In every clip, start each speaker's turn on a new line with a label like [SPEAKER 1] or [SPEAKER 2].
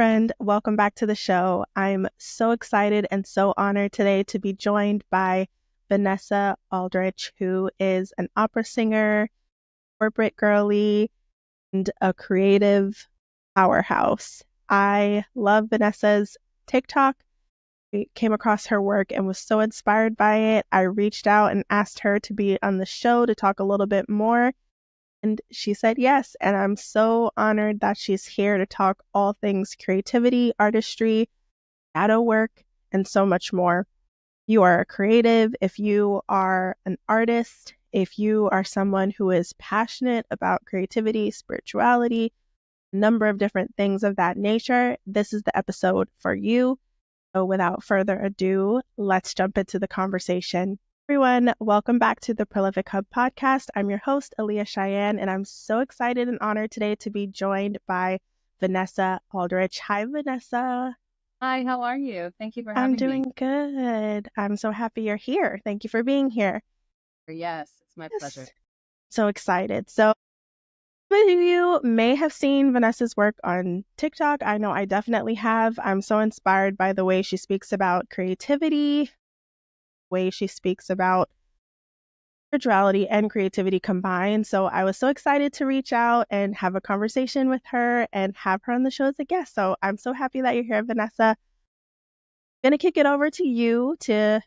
[SPEAKER 1] friend. Welcome back to the show. I'm so excited and so honored today to be joined by Vanessa Aldrich, who is an opera singer, corporate girly, and a creative powerhouse. I love Vanessa's TikTok. I came across her work and was so inspired by it. I reached out and asked her to be on the show to talk a little bit more. And she said yes, and I'm so honored that she's here to talk all things creativity, artistry, shadow work, and so much more. You are a creative, if you are an artist, if you are someone who is passionate about creativity, spirituality, a number of different things of that nature, this is the episode for you. So without further ado, let's jump into the conversation. Everyone, welcome back to the Prolific Hub podcast. I'm your host, Aaliyah Cheyenne, and I'm so excited and honored today to be joined by Vanessa Aldrich. Hi, Vanessa.
[SPEAKER 2] Hi, how are you? Thank you for
[SPEAKER 1] I'm
[SPEAKER 2] having
[SPEAKER 1] doing good. I'm so happy you're here. Thank you for being here.
[SPEAKER 2] me. Yes, it's my
[SPEAKER 1] Yes.
[SPEAKER 2] pleasure.
[SPEAKER 1] So excited. So many of you may have seen Vanessa's work on TikTok. I know I definitely have. I'm so inspired by the way she speaks about creativity, way she speaks about spirituality and creativity combined. So I was so excited to reach out and have a conversation with her and have her on the show as a guest. So I'm so happy that you're here, Vanessa. I'm going to kick it over to you to have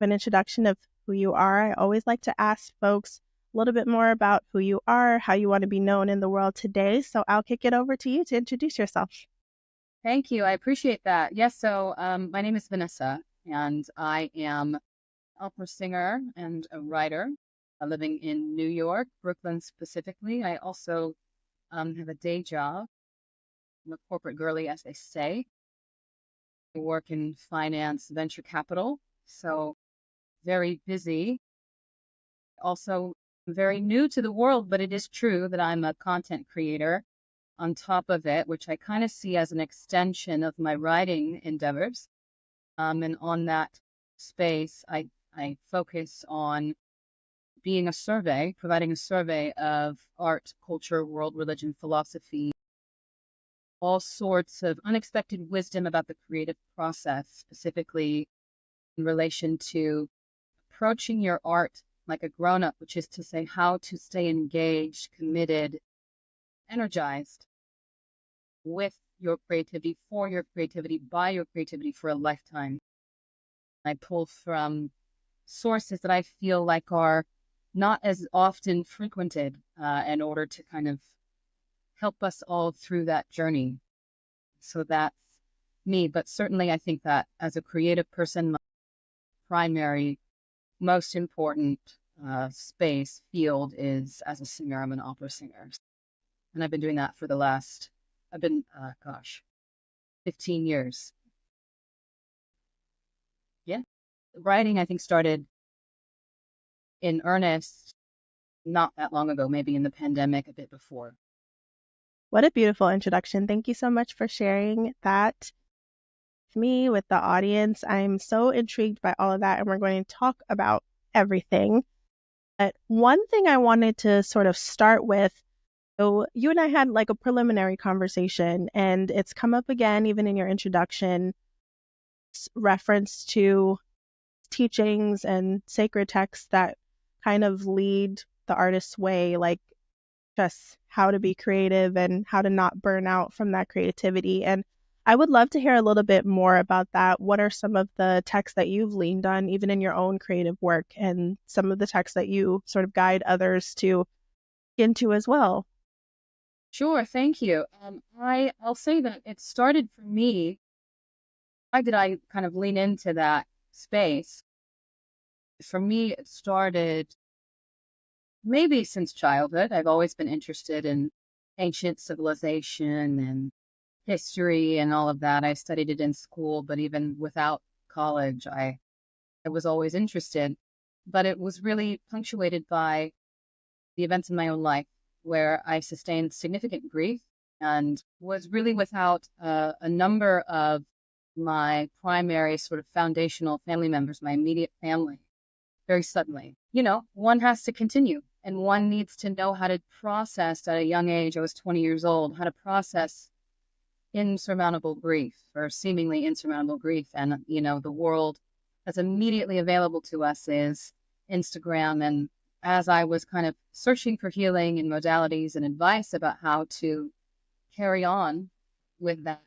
[SPEAKER 1] an introduction of who you are. I always like to ask folks a little bit more about who you are, how you want to be known in the world today. So I'll kick it over to you to introduce yourself.
[SPEAKER 2] Thank you. I appreciate that. Yes, so my name is Vanessa, and I am an opera singer and a writer living in New York, Brooklyn specifically. I also have a day job. I'm a corporate girly, as they say. I work in finance, venture capital, so very busy. Also very new to the world, but it is true that I'm a content creator on top of it, which I kind of see as an extension of my writing endeavors. And on that space, I focus on being a survey, providing a survey of art, culture, world, religion, philosophy, all sorts of unexpected wisdom about the creative process, specifically in relation to approaching your art like a grown-up, which is to say how to stay engaged, committed, energized with your creativity, for your creativity, by your creativity for a lifetime. I pull from sources that I feel like are not as often frequented in order to kind of help us all through that journey. So that's me. But certainly I think that as a creative person, my primary, most important space, field is as a singer. I'm an opera singer. And I've been doing that for the last, 15 years. Yeah. Writing, I think, started in earnest not that long ago, maybe in the pandemic, a bit before.
[SPEAKER 1] What a beautiful introduction. Thank you so much for sharing that with me, with the audience. I'm so intrigued by all of that, and we're going to talk about everything. But one thing I wanted to sort of start with, so you and I had like a preliminary conversation, and it's come up again, even in your introduction, reference to teachings and sacred texts that kind of lead the artist's way, like just how to be creative and how to not burn out from that creativity. And I would love to hear a little bit more about that. What are some of the texts that you've leaned on, even in your own creative work, and some of the texts that you sort of guide others to into as well?
[SPEAKER 2] Sure, thank you. I'll say that it started for me. Why did I kind of lean into that space? For me, it started maybe since childhood. I've always been interested in ancient civilization and history and all of that. I studied it in school, but even without college, I was always interested. But it was really punctuated by the events in my own life where I sustained significant grief and was really without a number of my primary sort of foundational family members, my immediate family, very suddenly. You know, one has to continue and one needs to know how to process at a young age. I was 20 years old, how to process insurmountable grief or seemingly insurmountable grief. And, the world that's immediately available to us is Instagram. And as I was kind of searching for healing and modalities and advice about how to carry on with that,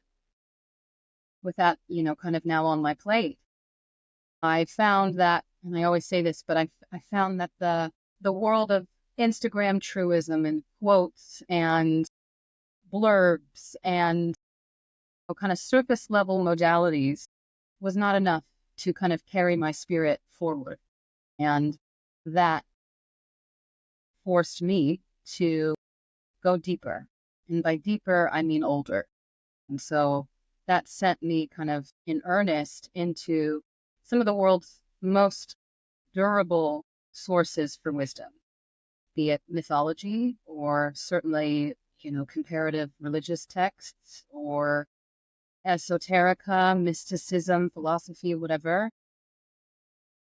[SPEAKER 2] kind of now on my plate, I found that, and I always say this, but I found that the world of Instagram truism and quotes and blurbs and kind of surface level modalities was not enough to kind of carry my spirit forward. And that forced me to go deeper. And by deeper, I mean older. And so that sent me kind of in earnest into some of the world's most durable sources for wisdom, be it mythology or certainly, comparative religious texts or esoterica, mysticism, philosophy, whatever.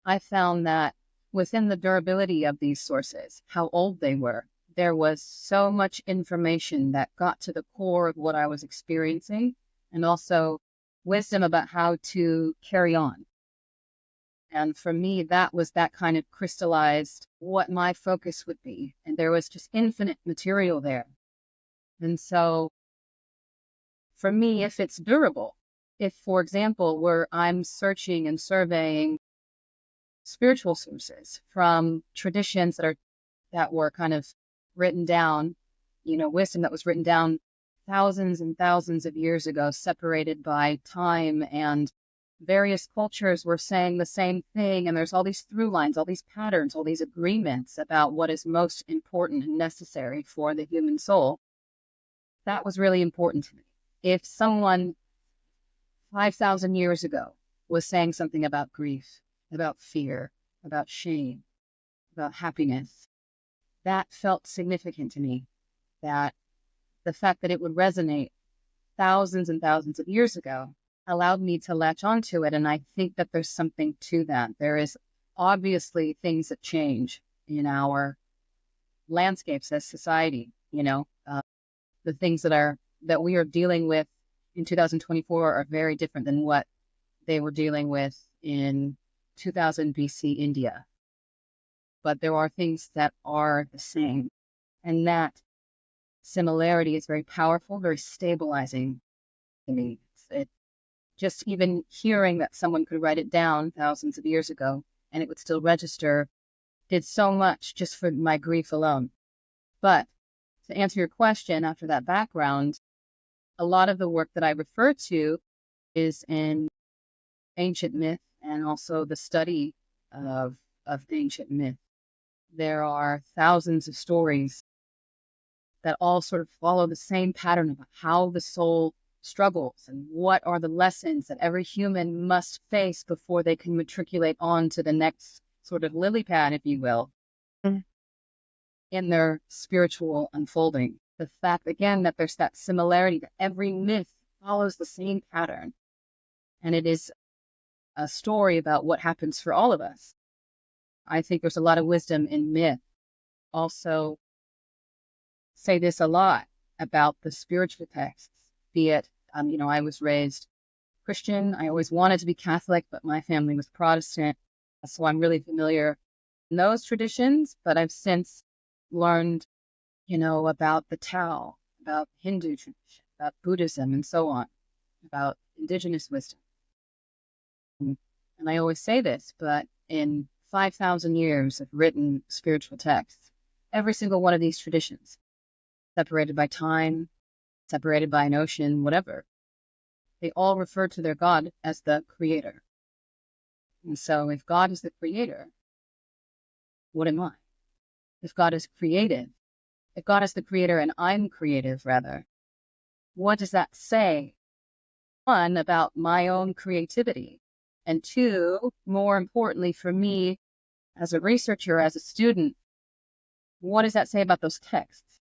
[SPEAKER 2] I found that within the durability of these sources, how old they were, there was so much information that got to the core of what I was experiencing, and also wisdom about how to carry on. And for me, that kind of crystallized what my focus would be. And there was just infinite material there. And so for me, if it's durable, if, for example, where I'm searching and surveying spiritual sources from traditions that were kind of written down, wisdom that was written down thousands and thousands of years ago, separated by time, and various cultures were saying the same thing, and there's all these through lines, all these patterns, all these agreements about what is most important and necessary for the human soul. That was really important to me. If someone 5,000 years ago was saying something about grief, about fear, about shame, about happiness, that felt significant to me. That the fact that it would resonate thousands and thousands of years ago allowed me to latch onto it. And I think that there's something to that. There is obviously things that change in our landscapes as society. The things that we are dealing with in 2024 are very different than what they were dealing with in 2000 BC India. But there are things that are the same. And that similarity is very powerful, very stabilizing to me. Just even hearing that someone could write it down thousands of years ago and it would still register did so much just for my grief alone. But to answer your question, after that background, a lot of the work that I refer to is in ancient myth and also the study of ancient myth. There are thousands of stories that all sort of follow the same pattern of how the soul struggles and what are the lessons that every human must face before they can matriculate on to the next sort of lily pad, if you will, in their spiritual unfolding. The fact, again, that there's that similarity, that every myth follows the same pattern. And it is a story about what happens for all of us. I think there's a lot of wisdom in myth. Also, say this a lot about the spiritual texts, be it, I was raised Christian. I always wanted to be Catholic, but my family was Protestant. So I'm really familiar in those traditions, but I've since learned, about the Tao, about Hindu tradition, about Buddhism, and so on, about indigenous wisdom. And I always say this, but in 5,000 years of written spiritual texts, every single one of these traditions, separated by time, separated by an ocean, whatever, they all refer to their God as the creator. And so if God is the creator, what am I? If God is creative, if God is the creator and I'm creative, rather, what does that say? One, about my own creativity. And two, more importantly for me, as a researcher, as a student, what does that say about those texts?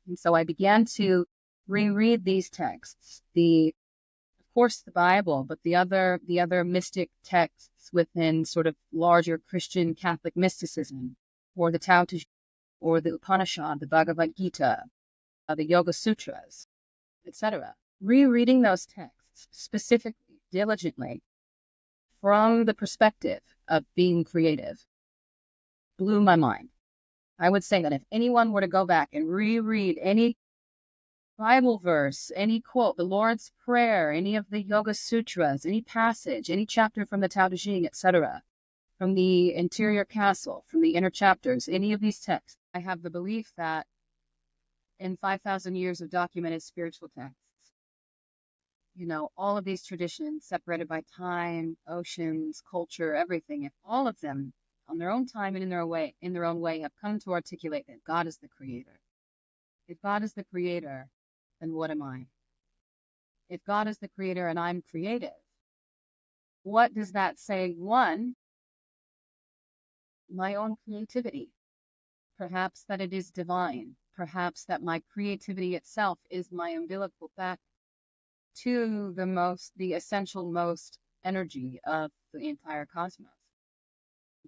[SPEAKER 2] And so I began to reread these texts, of course, the Bible, but the other mystic texts within sort of larger Christian Catholic mysticism, or the Tao Te Ching, or the Upanishad, the Bhagavad Gita, the Yoga Sutras, etc. rereading those texts specifically, diligently, from the perspective of being creative, blew my mind. I would say that if anyone were to go back and reread any Bible verse, any quote, the Lord's Prayer, any of the Yoga Sutras, any passage, any chapter from the Tao Te Ching, etc., from the interior castle, from the inner chapters, any of these texts, I have the belief that in 5,000 years of documented spiritual texts, all of these traditions separated by time, oceans, culture, everything, if all of them on their own time and in their own way have come to articulate that God is the creator. If God is the creator, then what am I? If God is the creator and I'm creative, what does that say? One, my own creativity. Perhaps that it is divine. Perhaps that my creativity itself is my umbilical back to the essential most energy of the entire cosmos.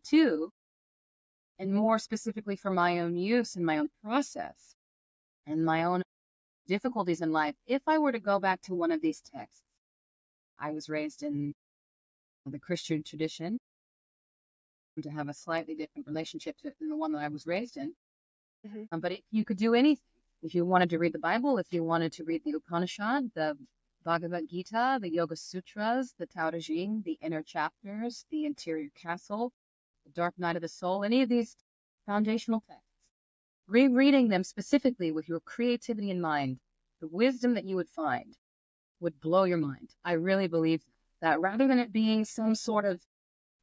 [SPEAKER 2] Two, and more specifically for my own use and my own process and my own difficulties in life, if I were to go back to one of these texts, I was raised in the Christian tradition, to have a slightly different relationship than the one that I was raised in. But you could do anything. If you wanted to read the Bible, if you wanted to read the Upanishad, the Bhagavad Gita, the Yoga Sutras, the Tao Te Ching, the inner chapters, the interior castle, the dark night of the soul, any of these foundational texts, rereading them specifically with your creativity in mind, the wisdom that you would find would blow your mind. I really believe that rather than it being some sort of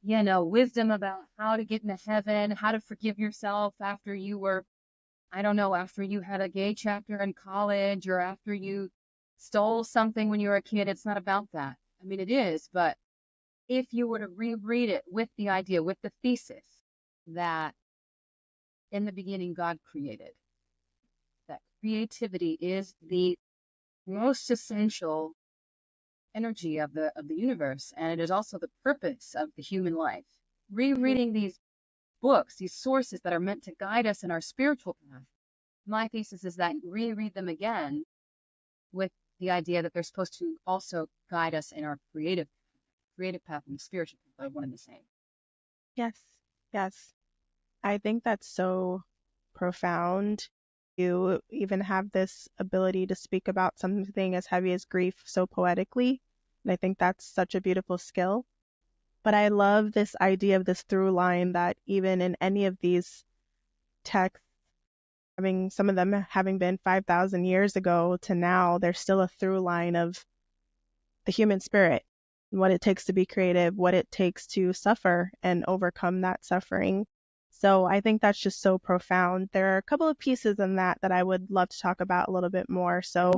[SPEAKER 2] wisdom about how to get into heaven, how to forgive yourself after you were, after you had a gay chapter in college or after you stole something when you were a kid. It's not about that. I mean, it is, but if you were to reread it with the idea, with the thesis that in the beginning God created, that creativity is the most essential energy of the universe, and it is also the purpose of the human life. Rereading these books, these sources that are meant to guide us in our spiritual path, my thesis is that you reread them again with the idea that they're supposed to also guide us in our creative path and spiritual path are one and the same.
[SPEAKER 1] Yes, yes. I think that's so profound. You even have this ability to speak about something as heavy as grief so poetically. And I think that's such a beautiful skill. But I love this idea of this through line that even in any of these texts, some of them having been 5,000 years ago to now, there's still a through line of the human spirit, what it takes to be creative, what it takes to suffer and overcome that suffering. So I think that's just so profound. There are a couple of pieces in that I would love to talk about a little bit more. So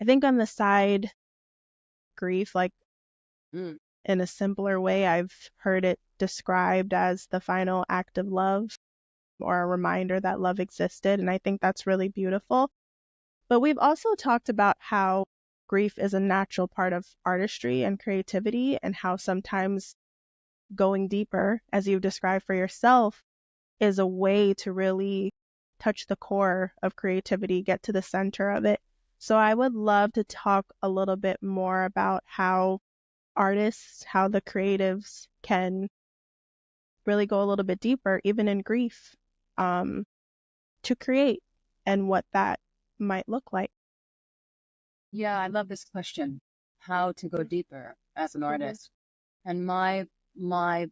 [SPEAKER 1] I think on the side, grief, like in a simpler way, I've heard it described as the final act of love or a reminder that love existed. And I think that's really beautiful. But we've also talked about how grief is a natural part of artistry and creativity, and how sometimes going deeper, as you've described for yourself, is a way to really touch the core of creativity, get to the center of it. So I would love to talk a little bit more about how artists, how the creatives can really go a little bit deeper, even in grief, to create, and what that might look like.
[SPEAKER 2] Yeah, I love this question, how to go deeper as an artist. And my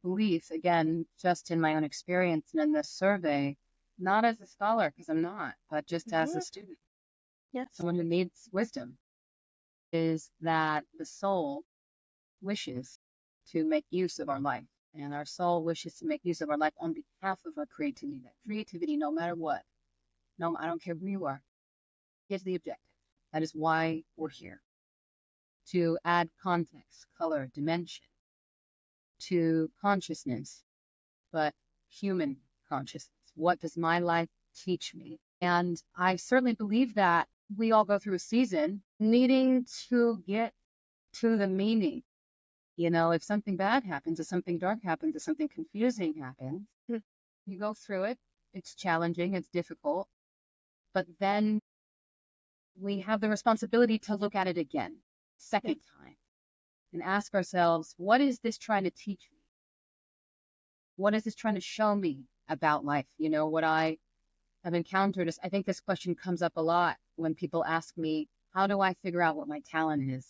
[SPEAKER 2] belief, again, just in my own experience and in this survey, not as a scholar, because I'm not, but just as a student, someone who needs wisdom, is that the soul wishes to make use of our life. And our soul wishes to make use of our life on behalf of our creativity. That creativity, no matter what, no, I don't care who you are, is the objective. That is why we're here. To add context, color, dimension to consciousness, but human consciousness. What does my life teach me? And I certainly believe that we all go through a season needing to get to the meaning. If something bad happens, if something dark happens, if something confusing happens, you go through it. It's challenging, it's difficult. But then we have the responsibility to look at it again, second time, and ask ourselves, what is this trying to teach me? What is this trying to show me about life? What I have encountered is, I think this question comes up a lot when people ask me, how do I figure out what my talent is?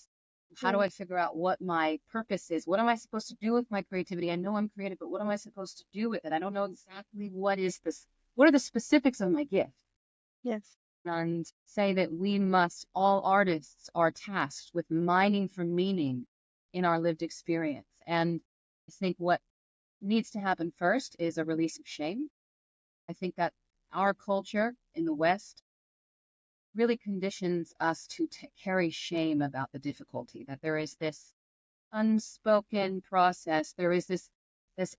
[SPEAKER 2] How do I figure out what my purpose is? What am I supposed to do with my creativity? I know I'm creative, but what am I supposed to do with it? I don't know exactly what are the specifics of my gift?
[SPEAKER 1] Yes.
[SPEAKER 2] And say that all artists are tasked with mining for meaning in our lived experience. And I think what needs to happen first is a release of shame. I think that our culture in the West really conditions us to carry shame about the difficulty, that there is this unspoken process, there is this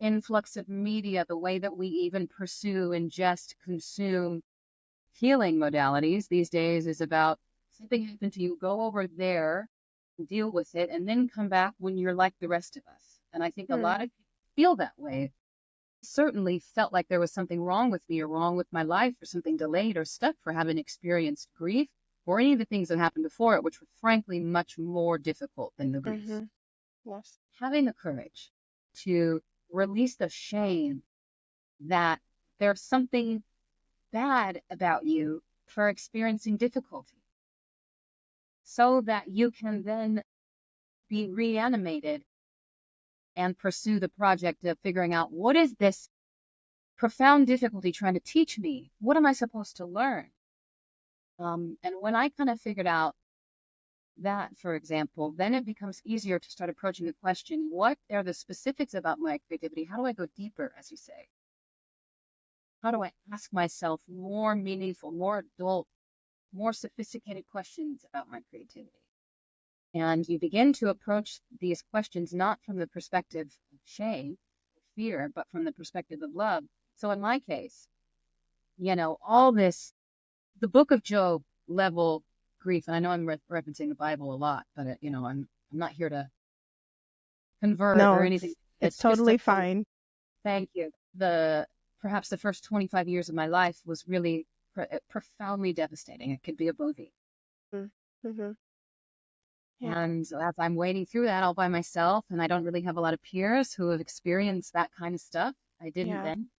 [SPEAKER 2] influx of media, the way that we even pursue, ingest, consume healing modalities these days is about something happened to you, go over there, deal with it, and then come back when you're like the rest of us. And I think a lot of people feel that way. Certainly felt like there was something wrong with me or wrong with my life or something delayed or stuck for having experienced grief or any of the things that happened before it, which were frankly much more difficult than the grief.
[SPEAKER 1] Yes.
[SPEAKER 2] Having the courage to release the shame that there's something bad about you for experiencing difficulty, so that you can then be reanimated and pursue the project of figuring out, what is this profound difficulty trying to teach me? What am I supposed to learn? And when I kind of figured out that, for example, then it becomes easier to start approaching the question, what are the specifics about my creativity? How do I go deeper, as you say? How do I ask myself more meaningful, more adult, more sophisticated questions about my creativity? And you begin to approach these questions not from the perspective of shame, fear, but from the perspective of love. So in my case, all this, the book of Job level grief, and I know I'm referencing the Bible a lot, but I'm not here to convert or anything.
[SPEAKER 1] It's totally fine.
[SPEAKER 2] Thank you. Perhaps the first 25 years of my life was really profoundly devastating. It could be a movie.
[SPEAKER 1] Mm-hmm. Yeah.
[SPEAKER 2] And as I'm wading through that all by myself, and I don't really have a lot of peers who have experienced that kind of stuff. I didn't then.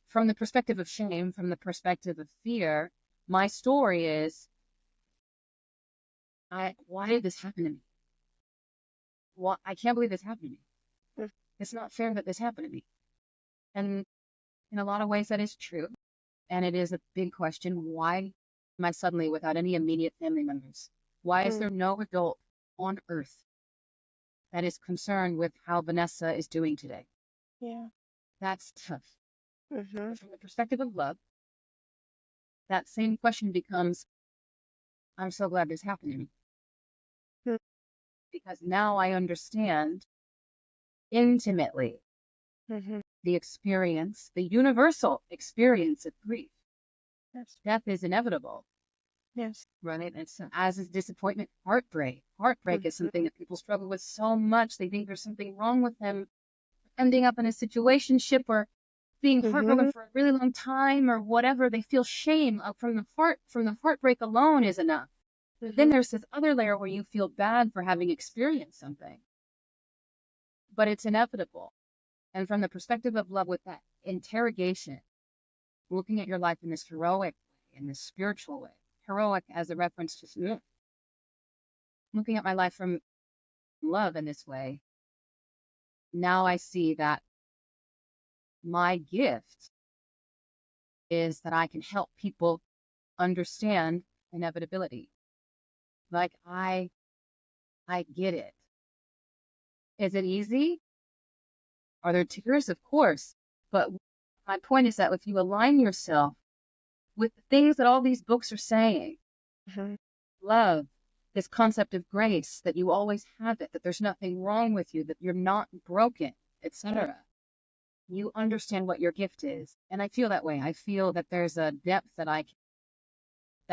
[SPEAKER 2] From the perspective of shame, from the perspective of fear, my story is, why did this happen to me? I can't believe this happened to me. It's not fair that this happened to me. And in a lot of ways that is true. And it is a big question. Why am I suddenly without any immediate family members? Why is there no adult on earth that is concerned with how Vanessa is doing today?
[SPEAKER 1] Yeah.
[SPEAKER 2] That's tough. From the perspective of love, that same question becomes, I'm so glad this happened to me. Because now I understand intimately the experience, the universal experience of grief.
[SPEAKER 1] Yes.
[SPEAKER 2] Death is inevitable.
[SPEAKER 1] Yes.
[SPEAKER 2] Right? And so, as is disappointment, heartbreak. Heartbreak is something that people struggle with so much. They think there's something wrong with them ending up in a situationship or being heartbroken for a really long time or whatever. They feel shame from the heartbreak alone is enough. Then there's this other layer where you feel bad for having experienced something. But it's inevitable. And from the perspective of love, with that interrogation, looking at your life in this heroic way, in this spiritual way, heroic as a reference to looking at my life from love in this way, now I see that my gift is that I can help people understand inevitability. Like, I get it. Is it easy? Are there tears? Of course. But my point is that if you align yourself with the things that all these books are saying, love, this concept of grace, that you always have it, that there's nothing wrong with you, that you're not broken, etc. You understand what your gift is. And I feel that way. I feel that there's a depth that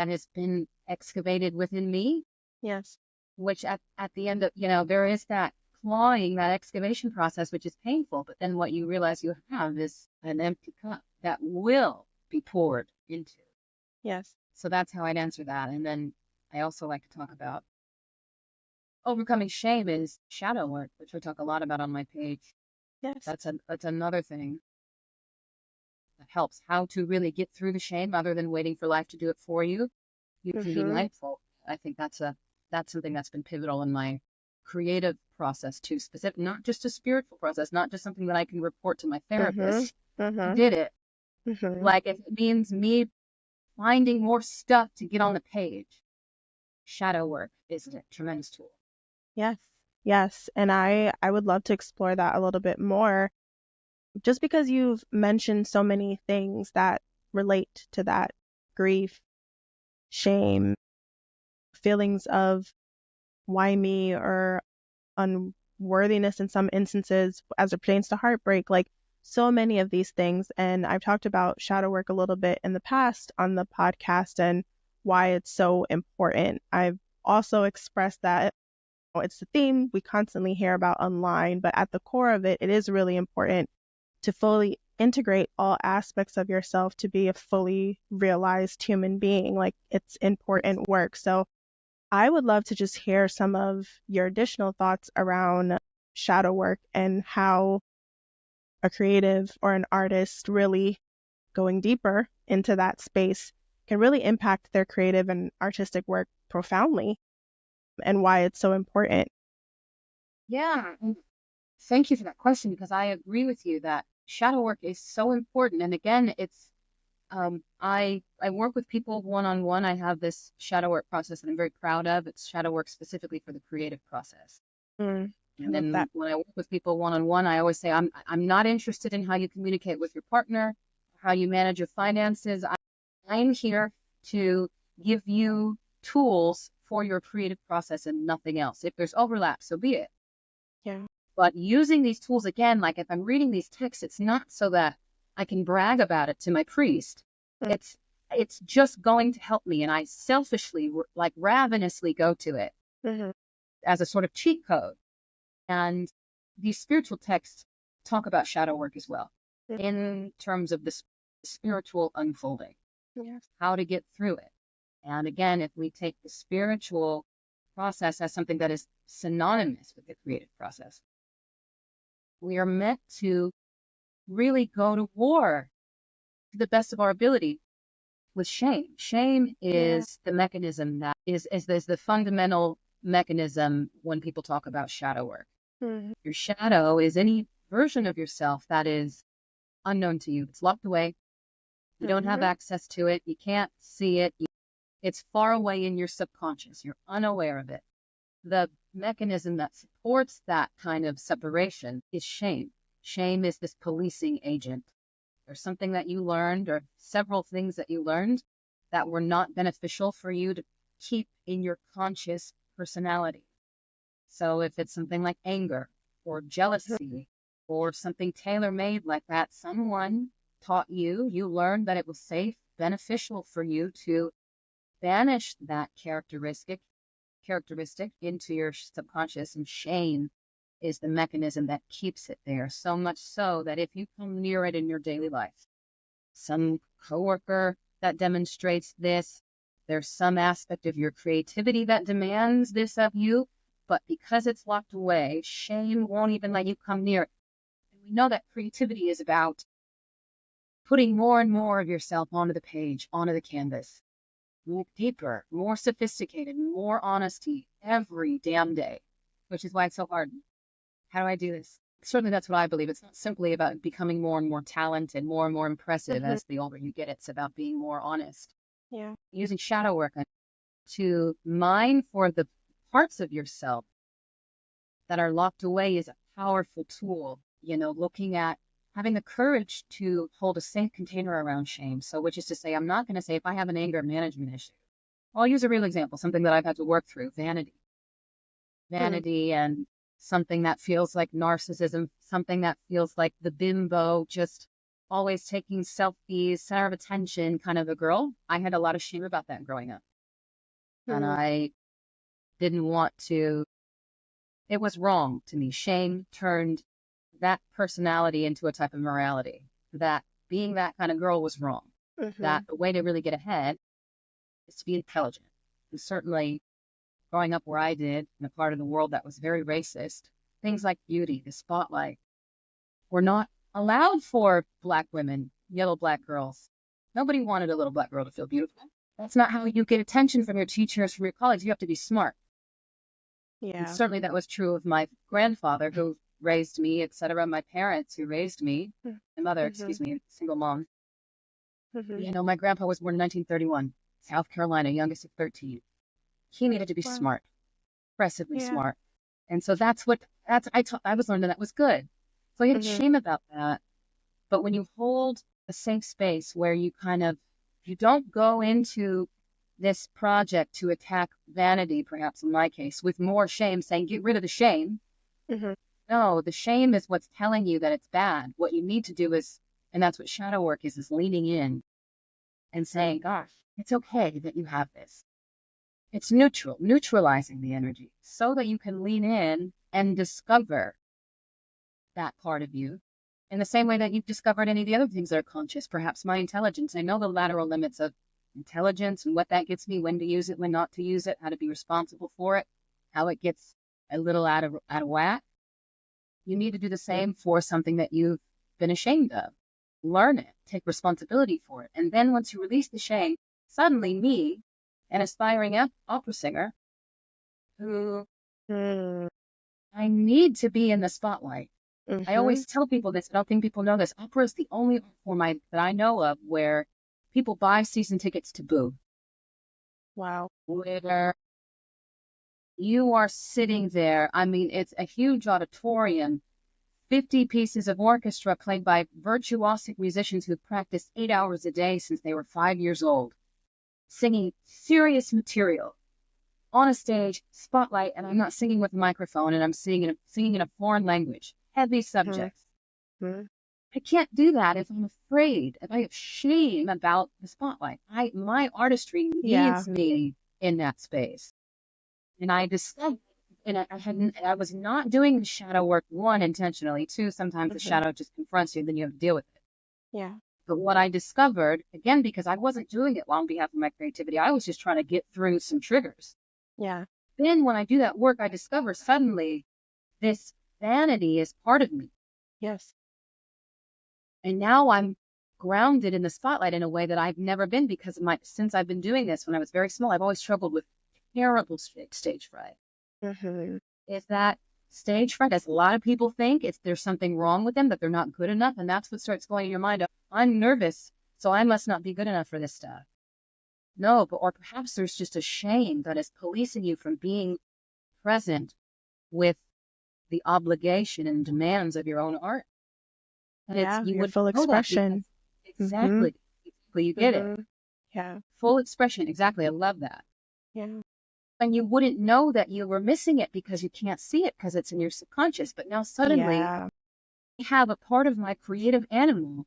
[SPEAKER 2] has been excavated within me.
[SPEAKER 1] Yes.
[SPEAKER 2] Which at the end of, there is that clawing, that excavation process, which is painful. But then what you realize you have is an empty cup that will be poured into.
[SPEAKER 1] Yes.
[SPEAKER 2] So that's how I'd answer that. And then I also like to talk about overcoming shame is shadow work, which I talk a lot about on my page.
[SPEAKER 1] Yes.
[SPEAKER 2] That's another thing that helps how to really get through the shame other than waiting for life to do it for you. You can be mindful. I think that's something that's been pivotal in my creative process too, specific, not just a spiritual process, not just something that I can report to my therapist. I did it. Like if it means me finding more stuff to get on the page, shadow work is a tremendous tool.
[SPEAKER 1] Yes. Yes. And I would love to explore that a little bit more, just because you've mentioned so many things that relate to that: grief, shame, feelings of why me, or unworthiness in some instances as it pertains to heartbreak, like so many of these things. And I've talked about shadow work a little bit in the past on the podcast and why it's so important. I've also expressed that it's the theme we constantly hear about online, but at the core of it, it is really important to fully integrate all aspects of yourself to be a fully realized human being. Like, it's important work. So I would love to just hear some of your additional thoughts around shadow work and how a creative or an artist really going deeper into that space can really impact their creative and artistic work profoundly, and why it's so important.
[SPEAKER 2] Yeah. Thank you for that question, because I agree with you that shadow work is so important. And again, it's I work with people one-on-one. I have this shadow work process that I'm very proud of. It's shadow work specifically for the creative process.
[SPEAKER 1] I
[SPEAKER 2] And
[SPEAKER 1] love that.
[SPEAKER 2] then when I work with people one-on-one, I always say I'm not interested in how you communicate with your partner, how you manage your finances. I'm here to give you tools for your creative process and nothing else. If there's overlap, so be it.
[SPEAKER 1] Yeah.
[SPEAKER 2] But using these tools, again, like if I'm reading these texts, it's not so that I can brag about it to my priest.
[SPEAKER 1] Mm.
[SPEAKER 2] It's just going to help me, and I selfishly, like ravenously, go to it
[SPEAKER 1] Mm-hmm.
[SPEAKER 2] as a sort of cheat code. And these spiritual texts talk about shadow work as well, in terms of the spiritual unfolding,
[SPEAKER 1] Yes.
[SPEAKER 2] how to get through it. And again, if we take the spiritual process as something that is synonymous with the creative process, we are meant to really go to war to the best of our ability with shame. Shame is the mechanism that is the fundamental mechanism when people talk about shadow work.
[SPEAKER 1] Mm-hmm.
[SPEAKER 2] Your shadow is any version of yourself that is unknown to you. It's locked away. You don't have access to it. You can't see it. It's far away in your subconscious. You're unaware of it. The mechanism that supports that kind of separation is shame. Shame is this policing agent. There's something that you learned, or several things that you learned that were not beneficial for you to keep in your conscious personality. So if it's something like anger or jealousy or something tailor-made like that, someone taught you, you learned that it was safe, beneficial for you to banish that characteristic into your subconscious, and shame is the mechanism that keeps it there. So much so that if you come near it in your daily life, some coworker that demonstrates this, there's some aspect of your creativity that demands this of you, but because it's locked away, shame won't even let you come near it. And we know that creativity is about putting more and more of yourself onto the page, onto the canvas. Move deeper, more sophisticated, more honesty every damn day, which is why it's so hard. How do I do this? Certainly that's what I believe. It's not simply about becoming more and more talented, more and more impressive as the older you get. It's about being more honest.
[SPEAKER 1] Yeah.
[SPEAKER 2] Using shadow work to mine for the parts of yourself that are locked away is a powerful tool. Looking at having the courage to hold a safe container around shame. So, which is to say, I'm not going to say if I have an anger management issue. I'll use a real example, something that I've had to work through: vanity and something that feels like narcissism, something that feels like the bimbo, just always taking selfies, center of attention kind of a girl. I had a lot of shame about that growing up. And I didn't want to, it was wrong to me. Shame turned that personality into a type of morality, that being that kind of girl was wrong, that the way to really get ahead is to be intelligent. And certainly growing up where I did, in a part of the world that was very racist, things like beauty, the spotlight, were not allowed for Black women, yellow Black girls. Nobody wanted a little Black girl to feel beautiful. That's not how you get attention from your teachers, from your colleagues. You have to be smart. And
[SPEAKER 1] Yeah.
[SPEAKER 2] certainly that was true of my grandfather who raised me, etc. My parents who raised me, my mother, excuse me, single mom. You know, my grandpa was born in 1931, South Carolina, youngest of 13. He needed to be
[SPEAKER 1] Wow.
[SPEAKER 2] smart, impressively
[SPEAKER 1] Yeah.
[SPEAKER 2] smart. And so I was learning that was good. So you have shame about that. But when you hold a safe space where you you don't go into this project to attack vanity, perhaps in my case, with more shame, saying, get rid of the shame. No, the shame is what's telling you that it's bad. What you need to do is, and that's what shadow work is leaning in and saying, gosh, it's okay that you have this. It's neutralizing the energy so that you can lean in and discover that part of you in the same way that you've discovered any of the other things that are conscious, perhaps my intelligence. I know the lateral limits of intelligence and what that gets me, when to use it, when not to use it, how to be responsible for it, how it gets a little out of whack. You need to do the same for something that you've been ashamed of. Learn it, take responsibility for it. And then once you release the shame, suddenly me, an aspiring opera singer, who I need to be in the spotlight. I always tell people this, I don't think people know this. Opera is the only art form that I know of where people buy season tickets to boo.
[SPEAKER 1] Wow.
[SPEAKER 2] Where you are sitting there, I mean, it's a huge auditorium, 50 pieces of orchestra played by virtuosic musicians who've practiced 8 hours a day since they were 5 years old, singing serious material on a stage, spotlight, and I'm not singing with a microphone, and I'm singing in a foreign language, heavy subjects. I can't do that if I'm afraid, if I have shame about the spotlight. My artistry needs me in that space. And I discovered, and I was not doing the shadow work, one, intentionally, two, sometimes the shadow just confronts you, and then you have to deal with it.
[SPEAKER 1] Yeah.
[SPEAKER 2] But what I discovered, again, because I wasn't doing it on behalf of my creativity, I was just trying to get through some triggers.
[SPEAKER 1] Yeah.
[SPEAKER 2] Then when I do that work, I discover suddenly this vanity is part of me.
[SPEAKER 1] Yes.
[SPEAKER 2] And now I'm grounded in the spotlight in a way that I've never been, because since I've been doing this when I was very small, I've always struggled with terrible stage fright. Is that stage fright, as a lot of people think, there's something wrong with them, that they're not good enough, and that's what starts going in your mind. I'm nervous, so I must not be good enough for this stuff. No, or perhaps there's just a shame that is policing you from being present with the obligation and demands of your own art. And
[SPEAKER 1] your full expression.
[SPEAKER 2] Exactly. You get it.
[SPEAKER 1] Yeah.
[SPEAKER 2] Full expression. Exactly. I love that.
[SPEAKER 1] Yeah.
[SPEAKER 2] And you wouldn't know that you were missing it because you can't see it because it's in your subconscious. But now suddenly I have a part of my creative animal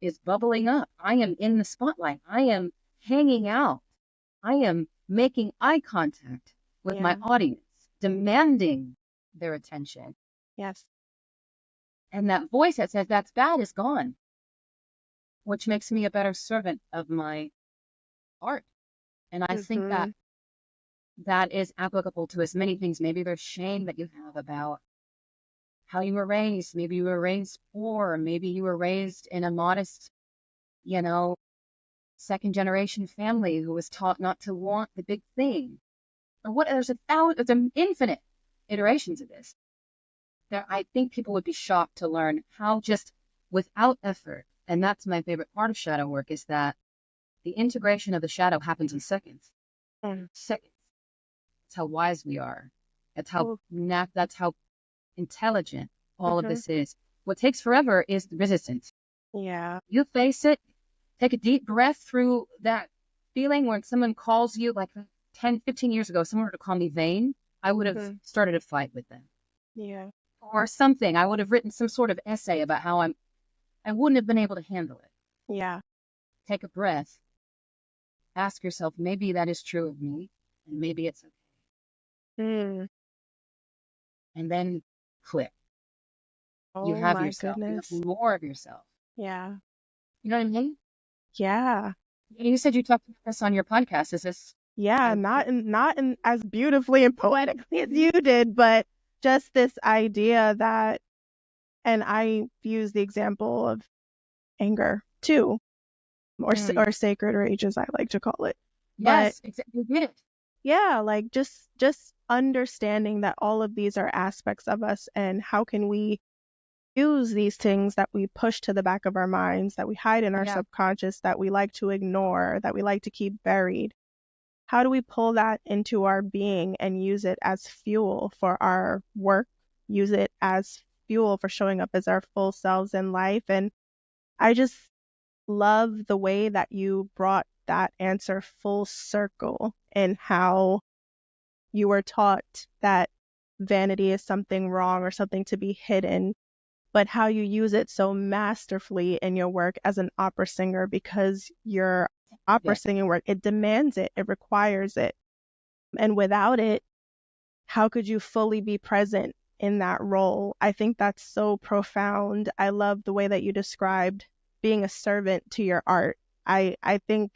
[SPEAKER 2] is bubbling up. I am in the spotlight. I am hanging out. I am making eye contact with my audience, demanding their attention.
[SPEAKER 1] Yes.
[SPEAKER 2] And that voice that says that's bad is gone, which makes me a better servant of my art. And I think that is applicable to as many things. Maybe there's shame that you have about how you were raised. Maybe you were raised poor. Maybe you were raised in a modest, second generation family who was taught not to want the big thing. Or there's infinite iterations of this. I think people would be shocked to learn how, just without effort, and that's my favorite part of shadow work, is that the integration of the shadow happens in seconds. Seconds. That's how wise we are. That's how intelligent all of this is. What takes forever is the resistance.
[SPEAKER 1] Yeah.
[SPEAKER 2] You face it, take a deep breath through that feeling when someone calls you, like 10, 15 years ago, someone were to call me vain, I would have started a fight with them.
[SPEAKER 1] Yeah.
[SPEAKER 2] Or something. I would have written some sort of essay about how I wouldn't have been able to handle it.
[SPEAKER 1] Yeah.
[SPEAKER 2] Take a breath. Ask yourself, maybe that is true of me, and maybe it's okay. And then click.
[SPEAKER 1] Oh,
[SPEAKER 2] you have
[SPEAKER 1] my
[SPEAKER 2] yourself.
[SPEAKER 1] goodness.
[SPEAKER 2] You have more of yourself.
[SPEAKER 1] Yeah.
[SPEAKER 2] You know what I mean?
[SPEAKER 1] Yeah.
[SPEAKER 2] You said you talked about this on your podcast. Is this?
[SPEAKER 1] Yeah,
[SPEAKER 2] I,
[SPEAKER 1] not in as beautifully and poetically as you did, but just this idea that, and I use the example of anger too, or sacred rage as I like to call it. But
[SPEAKER 2] yes, exactly. You did it.
[SPEAKER 1] yeah, like just understanding that all of these are aspects of us, and how can we use these things that we push to the back of our minds, that we hide in our
[SPEAKER 2] Yeah.
[SPEAKER 1] subconscious, that we like to ignore, that we like to keep buried. How do we pull that into our being and use it as fuel for our work, use it as fuel for showing up as our full selves in life? And I just love the way that you brought that answer full circle, and how you were taught that vanity is something wrong or something to be hidden, but how you use it so masterfully in your work as an opera singer, because your opera
[SPEAKER 2] Yeah.
[SPEAKER 1] singing work, it demands it, it requires it. And without it, how could you fully be present in that role? I think that's so profound. I love the way that you described being a servant to your art. I think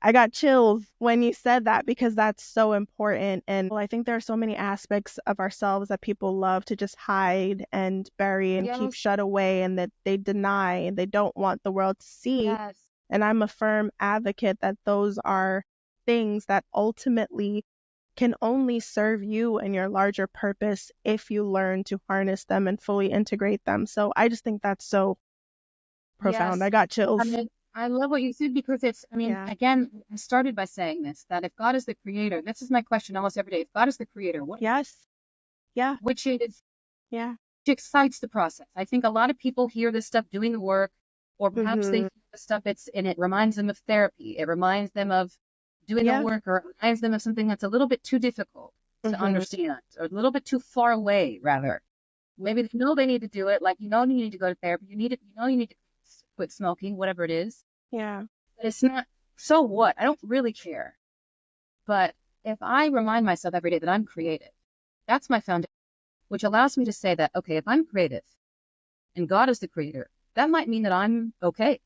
[SPEAKER 1] I got chills when you said that, because that's so important. And I think there are so many aspects of ourselves that people love to just hide and bury and keep
[SPEAKER 2] Yes.
[SPEAKER 1] shut away, and that they deny and they don't want the world to see.
[SPEAKER 2] Yes.
[SPEAKER 1] And I'm a firm advocate that those are things that ultimately can only serve you and your larger purpose if you learn to harness them and fully integrate them. So I just think that's so profound. I
[SPEAKER 2] Yes.
[SPEAKER 1] got
[SPEAKER 2] I
[SPEAKER 1] chills.
[SPEAKER 2] mean, I love what you said because it's, I mean,
[SPEAKER 1] Yeah.
[SPEAKER 2] again, I started by saying this, that if God is the creator, this is my question almost every day. If God is the creator,
[SPEAKER 1] Yes. Yeah.
[SPEAKER 2] which is,
[SPEAKER 1] Yeah.
[SPEAKER 2] which excites the process. I think a lot of people hear this stuff doing the work, or perhaps they
[SPEAKER 1] Mhm.
[SPEAKER 2] hear the stuff and it reminds them of therapy. It reminds them of doing the
[SPEAKER 1] Yeah.
[SPEAKER 2] work, or it reminds them of something that's a little bit too difficult to
[SPEAKER 1] Mhm.
[SPEAKER 2] understand, or a little bit too far away, rather. Maybe they know they need to do it, like you need to go to therapy, you need to quit smoking, whatever it is.
[SPEAKER 1] Yeah.
[SPEAKER 2] But it's not, so what? I don't really care. But if I remind myself every day that I'm creative, that's my foundation, which allows me to say that, okay, if I'm creative and God is the creator, that might mean that I'm okay.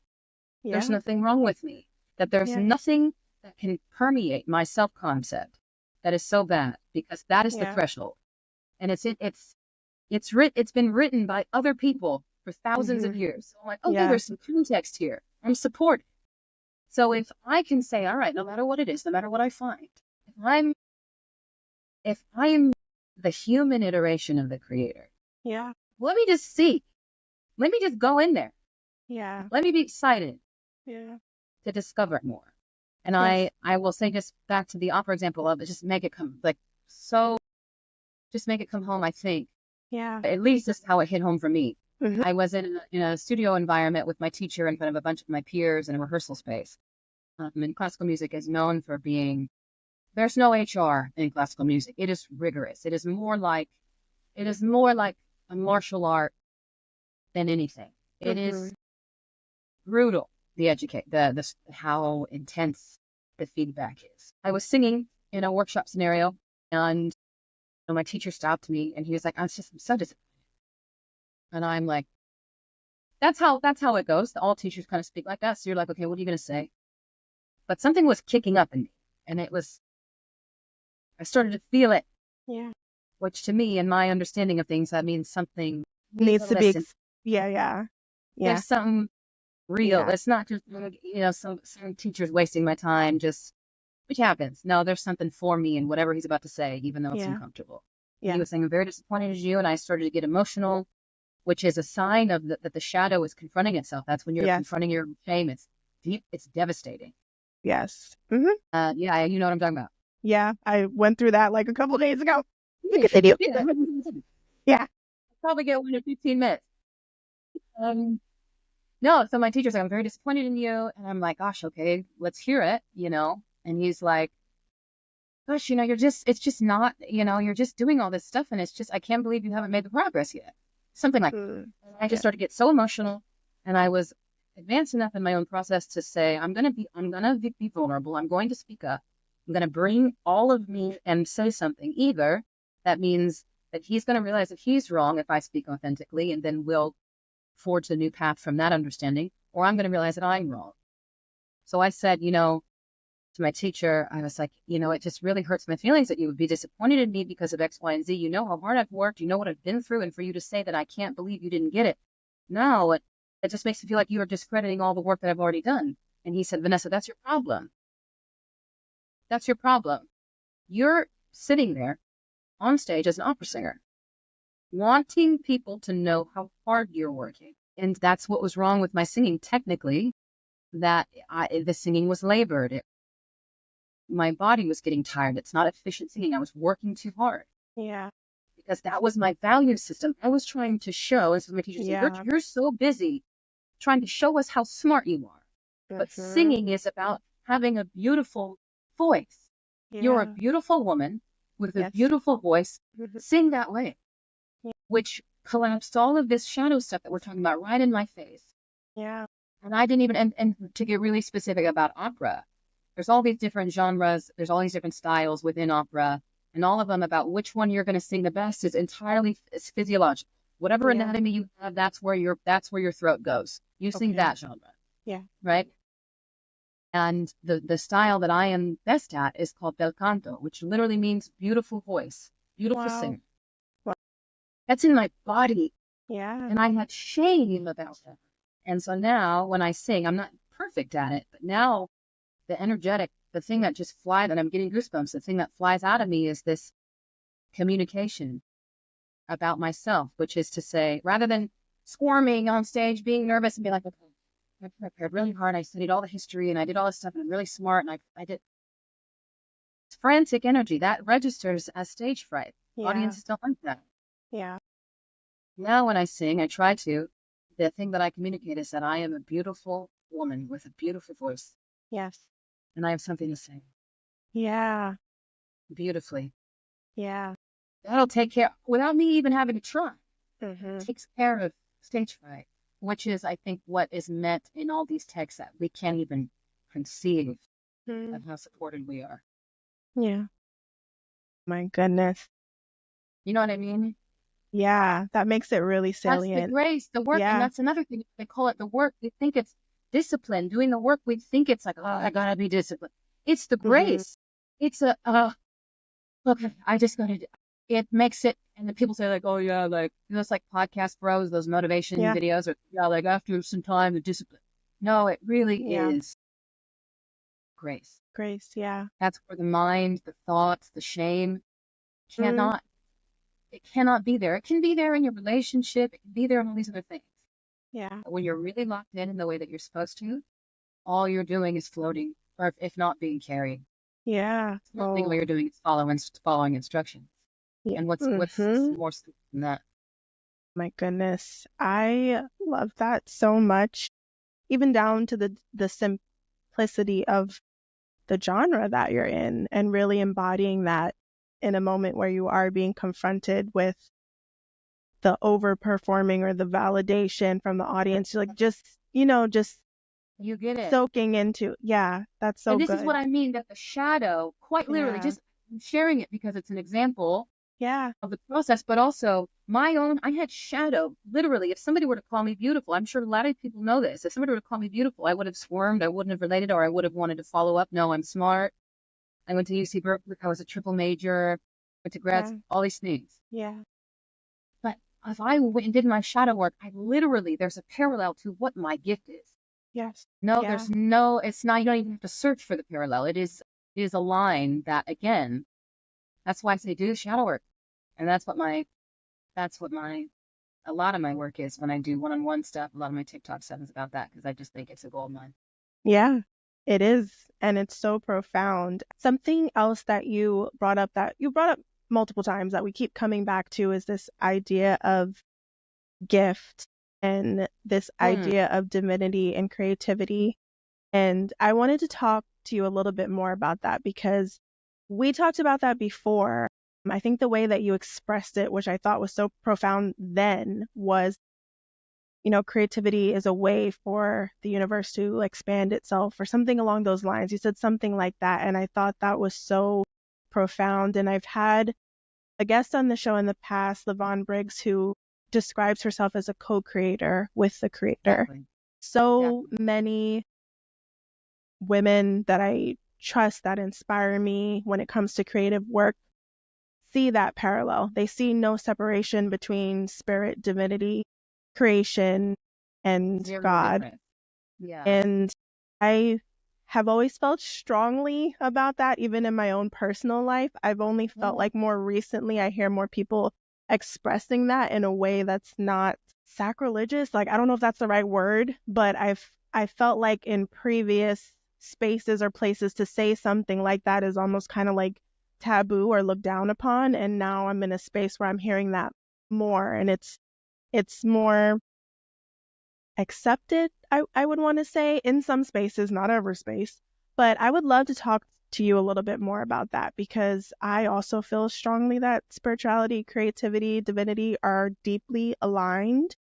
[SPEAKER 2] There's
[SPEAKER 1] Yeah.
[SPEAKER 2] nothing wrong with me, that there's
[SPEAKER 1] Yeah.
[SPEAKER 2] nothing that can permeate my self-concept that is so bad, because that is the
[SPEAKER 1] Yeah.
[SPEAKER 2] threshold. And it's been written by other people for thousands of
[SPEAKER 1] Mhm.
[SPEAKER 2] years. So I'm like, okay,
[SPEAKER 1] Yeah.
[SPEAKER 2] there's some context here. I'm supported. So if I can say, all right, no matter what it is, no matter what I find, if I'm the human iteration of the creator,
[SPEAKER 1] Yeah.
[SPEAKER 2] let me just see. Let me just go in there.
[SPEAKER 1] Yeah.
[SPEAKER 2] Let me be excited
[SPEAKER 1] Yeah.
[SPEAKER 2] to discover more. And
[SPEAKER 1] Yes.
[SPEAKER 2] I will say, just back to the opera example of it, just make it come like so just make it come home, I think.
[SPEAKER 1] Yeah.
[SPEAKER 2] At least this is how it hit home for me.
[SPEAKER 1] Mhm.
[SPEAKER 2] I was in a studio environment with my teacher in front of a bunch of my peers in a rehearsal space. And classical music is known for being, there's no HR in classical music. It is rigorous. It is more like a martial art than anything. It is
[SPEAKER 1] Mhm.
[SPEAKER 2] brutal. The how intense the feedback is. I was singing in a workshop scenario, and my teacher stopped me and he was like, I'm so disappointed. And I'm like, that's how it goes. All teachers kind of speak like that. So you're like, okay, what are you gonna say? But something was kicking up in me, and I started to feel it,
[SPEAKER 1] Yeah.
[SPEAKER 2] which to me, in my understanding of things, that means something needs
[SPEAKER 1] Needs
[SPEAKER 2] to
[SPEAKER 1] to be
[SPEAKER 2] listen.
[SPEAKER 1] yeah, yeah. Yeah.
[SPEAKER 2] There's something real.
[SPEAKER 1] Yeah.
[SPEAKER 2] It's not just like, some teachers wasting my time, just which happens. No, there's something for me in whatever he's about to say, even though it's
[SPEAKER 1] Yeah.
[SPEAKER 2] uncomfortable. He
[SPEAKER 1] Yeah.
[SPEAKER 2] was saying, I'm very disappointed in you, and I started to get emotional, which is a sign of that the shadow is confronting itself. That's when you're
[SPEAKER 1] Yes.
[SPEAKER 2] confronting your shame. It's deep. It's devastating.
[SPEAKER 1] Yes. Mhm.
[SPEAKER 2] Yeah, you know what I'm talking about.
[SPEAKER 1] Yeah. I went through that like a couple days ago. You
[SPEAKER 2] Yeah,
[SPEAKER 1] continue.
[SPEAKER 2] yeah.
[SPEAKER 1] Yeah.
[SPEAKER 2] Probably get one in 15 minutes. Um, no, so my teacher's like, I'm very disappointed in you. And I'm like, gosh, okay, let's hear it. And he's like, gosh, it's just not, you're just doing all this stuff. And it's just, I can't believe you haven't made the progress yet. Something like that.
[SPEAKER 1] Mm.
[SPEAKER 2] I just
[SPEAKER 1] Yeah.
[SPEAKER 2] started to get so emotional. And I was advanced enough in my own process to say, I'm going to be vulnerable. I'm going to speak up. I'm going to bring all of me and say something. Either that means that he's going to realize that he's wrong if I speak authentically, and then we'll forge a new path from that understanding, or I'm going to realize that I'm wrong. So I said, to my teacher, I was like, it just really hurts my feelings that you would be disappointed in me because of X, Y, and Z. You know how hard I've worked. You know what I've been through. And for you to say that I can't believe you didn't get it. No, it just makes me feel like you are discrediting all the work that I've already done. And he said, Vanessa, that's your problem. That's your problem. You're sitting there on stage as an opera singer, wanting people to know how hard you're working. And that's what was wrong with my singing. Technically, that the singing was labored. My body was getting tired. It's not efficient singing. I was working too hard.
[SPEAKER 1] Yeah.
[SPEAKER 2] Because that was my value system. I was trying to show, as my teacher said, you're so busy trying to show us how smart you are. But singing is about having a beautiful voice.
[SPEAKER 1] Yeah.
[SPEAKER 2] You're a beautiful woman with a beautiful voice. Sing that way. Yeah. Which collapsed all of this shadow stuff that we're talking about right in my face.
[SPEAKER 1] Yeah.
[SPEAKER 2] And I didn't even, and to get really specific about opera, there's all these different genres, there's all these different styles within opera, and all of them about which one you're going to sing the best is entirely physiological. Whatever anatomy you have, that's where your throat goes. You sing that genre.
[SPEAKER 1] Yeah.
[SPEAKER 2] Right? And the style that I am best at is called bel canto, which literally means beautiful voice, beautiful singer. Wow. That's in my body.
[SPEAKER 1] Yeah.
[SPEAKER 2] And I had shame about that. And so now when I sing, I'm not perfect at it, but now the energetic, the thing that just flies, and I'm getting goosebumps, the thing that flies out of me is this communication about myself, which is to say, rather than squirming on stage, being nervous and be like, okay, I prepared really hard. I studied all the history and I did all this stuff and I'm really smart. And I did frantic energy that registers as stage fright. Yeah. Audiences don't like that.
[SPEAKER 1] Yeah.
[SPEAKER 2] Now when I sing, I try to, the thing that I communicate is that I am a beautiful woman with a beautiful voice.
[SPEAKER 1] Yes.
[SPEAKER 2] And I have something to say.
[SPEAKER 1] Yeah.
[SPEAKER 2] Beautifully.
[SPEAKER 1] Yeah.
[SPEAKER 2] That'll take care, without me even having to try.
[SPEAKER 1] Mm-hmm.
[SPEAKER 2] It takes care of stage fright, which is, I think, what is meant in all these texts that we can't even conceive of how supported we are.
[SPEAKER 1] Yeah. My goodness.
[SPEAKER 2] You know what I mean?
[SPEAKER 1] Yeah, that makes it really salient.
[SPEAKER 2] That's the grace, the work, and that's another thing. They call it the work. We think it's discipline. Doing the work, we think it's like, oh, I gotta be disciplined. It's the grace. It's look, I just gotta. It makes it, and the people say like, oh yeah, like those like podcast bros, those motivation videos, or like after some time, the discipline. No, it really is grace.
[SPEAKER 1] Grace, yeah.
[SPEAKER 2] That's where the mind, the thoughts, the shame cannot. It cannot be there. It can be there in your relationship. It can be there in all these other things.
[SPEAKER 1] Yeah.
[SPEAKER 2] But when you're really locked in the way that you're supposed to, all you're doing is floating, or if not being carried.
[SPEAKER 1] Yeah.
[SPEAKER 2] The thing what you're doing is following instructions. Yeah. And what's more than that?
[SPEAKER 1] My goodness. I love that so much. Even down to the simplicity of the genre that you're in and really embodying that in a moment where you are being confronted with the overperforming or the validation from the audience. You're like, just
[SPEAKER 2] you get it.
[SPEAKER 1] Soaking into, that's so good.
[SPEAKER 2] And this is what I mean, that the shadow, quite literally, just sharing it because it's an example of the process, but also my own, I had shadow, literally. If somebody were to call me beautiful, I'm sure a lot of people know this. If somebody were to call me beautiful, I would have squirmed, I wouldn't have related, or I would have wanted to follow up. No, I'm smart. I went to UC Berkeley, I was a triple major, went to grad school, all these things.
[SPEAKER 1] Yeah.
[SPEAKER 2] But if I went and did my shadow work, there's a parallel to what my gift is.
[SPEAKER 1] Yes.
[SPEAKER 2] No, there's no, it's not, you don't even have to search for the parallel. It is a line that, again, that's why I say do the shadow work. And that's what a lot of my work is when I do one-on-one stuff. A lot of my TikTok stuff is about that because I just think it's a gold mine.
[SPEAKER 1] Yeah, it is. And it's so profound. Something else that you brought up multiple times that we keep coming back to is this idea of gift and this idea of divinity and creativity. And I wanted to talk to you a little bit more about that because we talked about that before. I think the way that you expressed it, which I thought was so profound then, was, creativity is a way for the universe to expand itself or something along those lines. You said something like that, and I thought that was so profound. And I've had a guest on the show in the past, LaVon Briggs, who describes herself as a co-creator with the creator.
[SPEAKER 2] Exactly.
[SPEAKER 1] So many women that I trust that inspire me when it comes to creative work see that parallel. They see no separation between spirit, divinity, creation, and
[SPEAKER 2] Zero
[SPEAKER 1] God.
[SPEAKER 2] difference. Yeah.
[SPEAKER 1] And I have always felt strongly about that, even in my own personal life. I've only felt
[SPEAKER 2] Yeah.
[SPEAKER 1] like more recently I hear more people expressing that in a way that's not sacrilegious. Like, I don't know if that's the right word, but I felt like in previous spaces or places to say something like that is almost kind of like taboo or looked down upon. And now I'm in a space where I'm hearing that more, and it's more accepted, I would want to say, in some spaces, not every space. But I would love to talk to you a little bit more about that because I also feel strongly that spirituality, creativity, divinity are deeply aligned.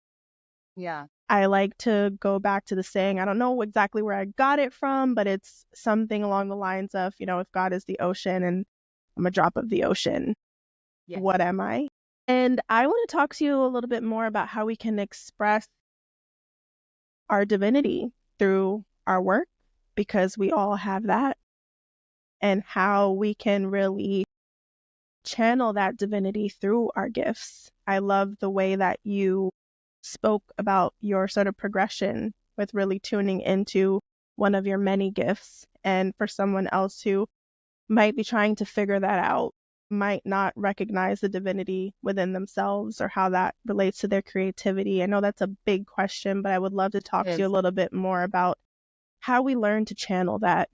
[SPEAKER 2] Yeah.
[SPEAKER 1] I like to go back to the saying, I don't know exactly where I got it from, but it's something along the lines of, if God is the ocean and I'm a drop of the ocean,
[SPEAKER 2] Yes.
[SPEAKER 1] what am I? And I want to talk to you a little bit more about how we can express our divinity through our work, because we all have that, and how we can really channel that divinity through our gifts. I love the way that you spoke about your sort of progression with really tuning into one of your many gifts. And for someone else who might be trying to figure that out, might not recognize the divinity within themselves or how that relates to their creativity. I know that's a big question, but I would love to talk
[SPEAKER 2] It
[SPEAKER 1] to you a
[SPEAKER 2] is.
[SPEAKER 1] little bit more about how we learn to channel that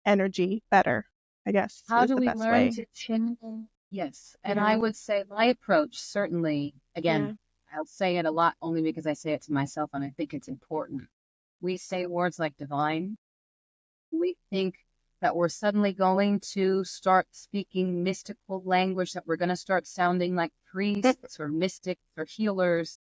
[SPEAKER 1] energy better, I guess
[SPEAKER 2] How
[SPEAKER 1] is
[SPEAKER 2] do
[SPEAKER 1] the
[SPEAKER 2] we
[SPEAKER 1] best
[SPEAKER 2] learn
[SPEAKER 1] way.
[SPEAKER 2] to channel? Yes. And I
[SPEAKER 1] Yeah.
[SPEAKER 2] would say my approach, certainly,
[SPEAKER 1] Yeah.
[SPEAKER 2] again, I'll say it a lot only because I say it to myself and I think it's important. We say words like divine. We think that we're suddenly going to start speaking mystical language, that we're going to start sounding like priests or mystics or healers,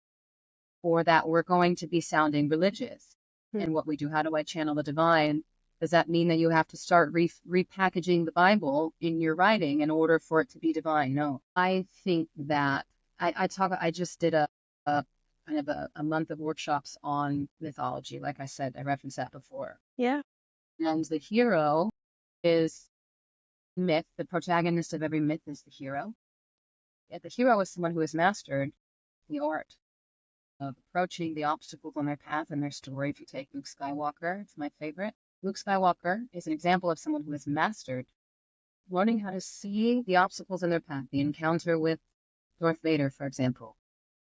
[SPEAKER 2] or that we're going to be sounding religious. And what we do, how do I channel the divine? Does that mean that you have to start repackaging the Bible in your writing in order for it to be divine? No. I think that I just did a kind of a month of workshops on mythology. Like I said, I referenced that before.
[SPEAKER 1] Yeah.
[SPEAKER 2] And the hero is myth. The protagonist of every myth is the hero. Yet the hero is someone who has mastered the art of approaching the obstacles on their path in their story. If you take Luke Skywalker, it's my favorite. Luke Skywalker is an example of someone who has mastered learning how to see the obstacles in their path. The encounter with Darth Vader, for example,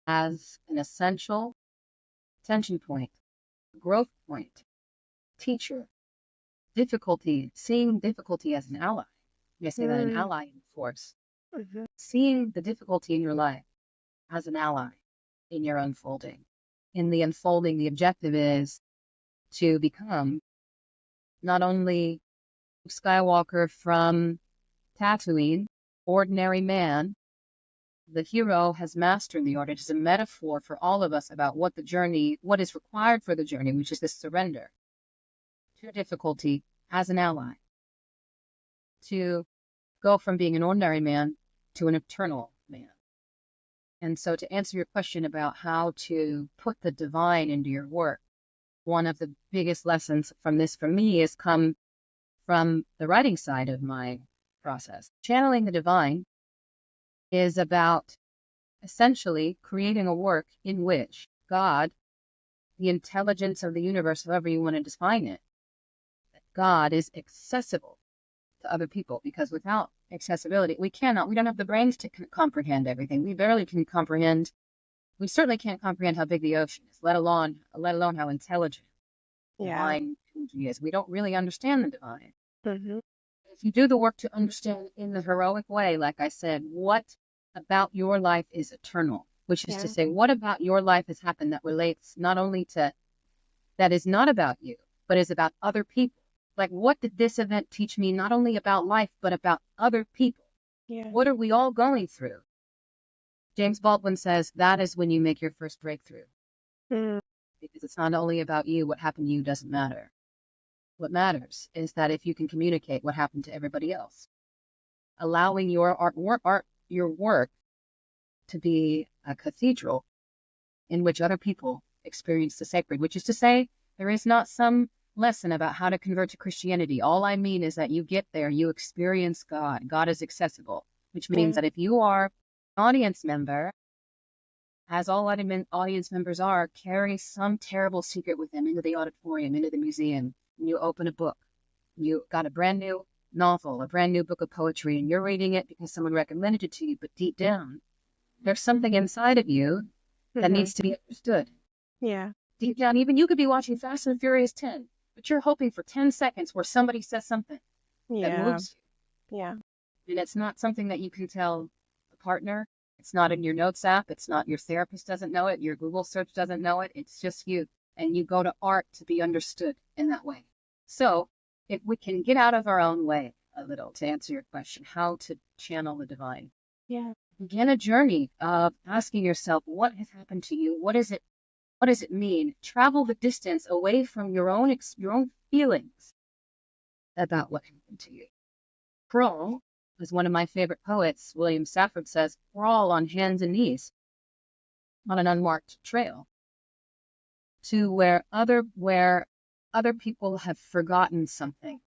[SPEAKER 2] as an essential tension point, growth point, teacher, difficulty, seeing difficulty as an ally. I say that an
[SPEAKER 1] Mm.
[SPEAKER 2] ally in the Force.
[SPEAKER 1] Mhm.
[SPEAKER 2] Seeing the difficulty in your life as an ally in your unfolding. In the unfolding, the objective is to become not only Skywalker from Tatooine, ordinary man. The hero has mastered the art. It is a metaphor for all of us about what is required for the journey, which is this surrender to difficulty as an ally, to go from being an ordinary man to an eternal man. And so to answer your question about how to put the divine into your work, one of the biggest lessons from this for me has come from the writing side of my process. Channeling the divine is about essentially creating a work in which God, the intelligence of the universe, however you want to define it, God is accessible to other people, because without accessibility, we don't have the brains to comprehend everything. We barely can comprehend. We certainly can't comprehend how big the ocean is, let alone how intelligent
[SPEAKER 1] Yeah.
[SPEAKER 2] divine energy is. We don't really understand the divine.
[SPEAKER 1] Mhm.
[SPEAKER 2] If you do the work to understand in the heroic way, like I said, what about your life is eternal, which is to
[SPEAKER 1] Yeah.
[SPEAKER 2] say, what about your life has happened that relates not only to, that is not about you, but is about other people. Like, what did this event teach me, not only about life, but about other people?
[SPEAKER 1] Yeah.
[SPEAKER 2] What are we all going through? James Baldwin says that is when you make your first breakthrough,
[SPEAKER 1] Mm.
[SPEAKER 2] because it's not only about you. What happened to you doesn't matter. What matters is that if you can communicate what happened to everybody else, allowing your your work to be a cathedral in which other people experience the sacred, which is to say, there is not some lesson about how to convert to Christianity. All I mean is that you get there, you experience God. God is accessible, which means that if you are an audience member, as all audience members are, carry some terrible secret with them into the auditorium, into the museum, and you open a book. You got a brand new novel, a brand new book of poetry, and you're reading it because someone recommended it to you, but deep down, there's something inside of you that needs to be understood.
[SPEAKER 1] Yeah.
[SPEAKER 2] Deep down, even you could be watching Fast and Furious 10, but you're hoping for 10 seconds where somebody says something that moves you.
[SPEAKER 1] Yeah.
[SPEAKER 2] And it's not something that you can tell a partner. It's not in your notes app. It's not your therapist doesn't know it. Your Google search doesn't know it. It's just you. And you go to art to be understood in that way. So if we can get out of our own way a little to answer your question, how to channel the divine.
[SPEAKER 1] Yeah.
[SPEAKER 2] Begin a journey of asking yourself, what has happened to you? What does it mean? Travel the distance away from your own feelings about what happened to you. Crawl, as one of my favorite poets, William Safford says, crawl on hands and knees on an unmarked trail to where other people have forgotten something.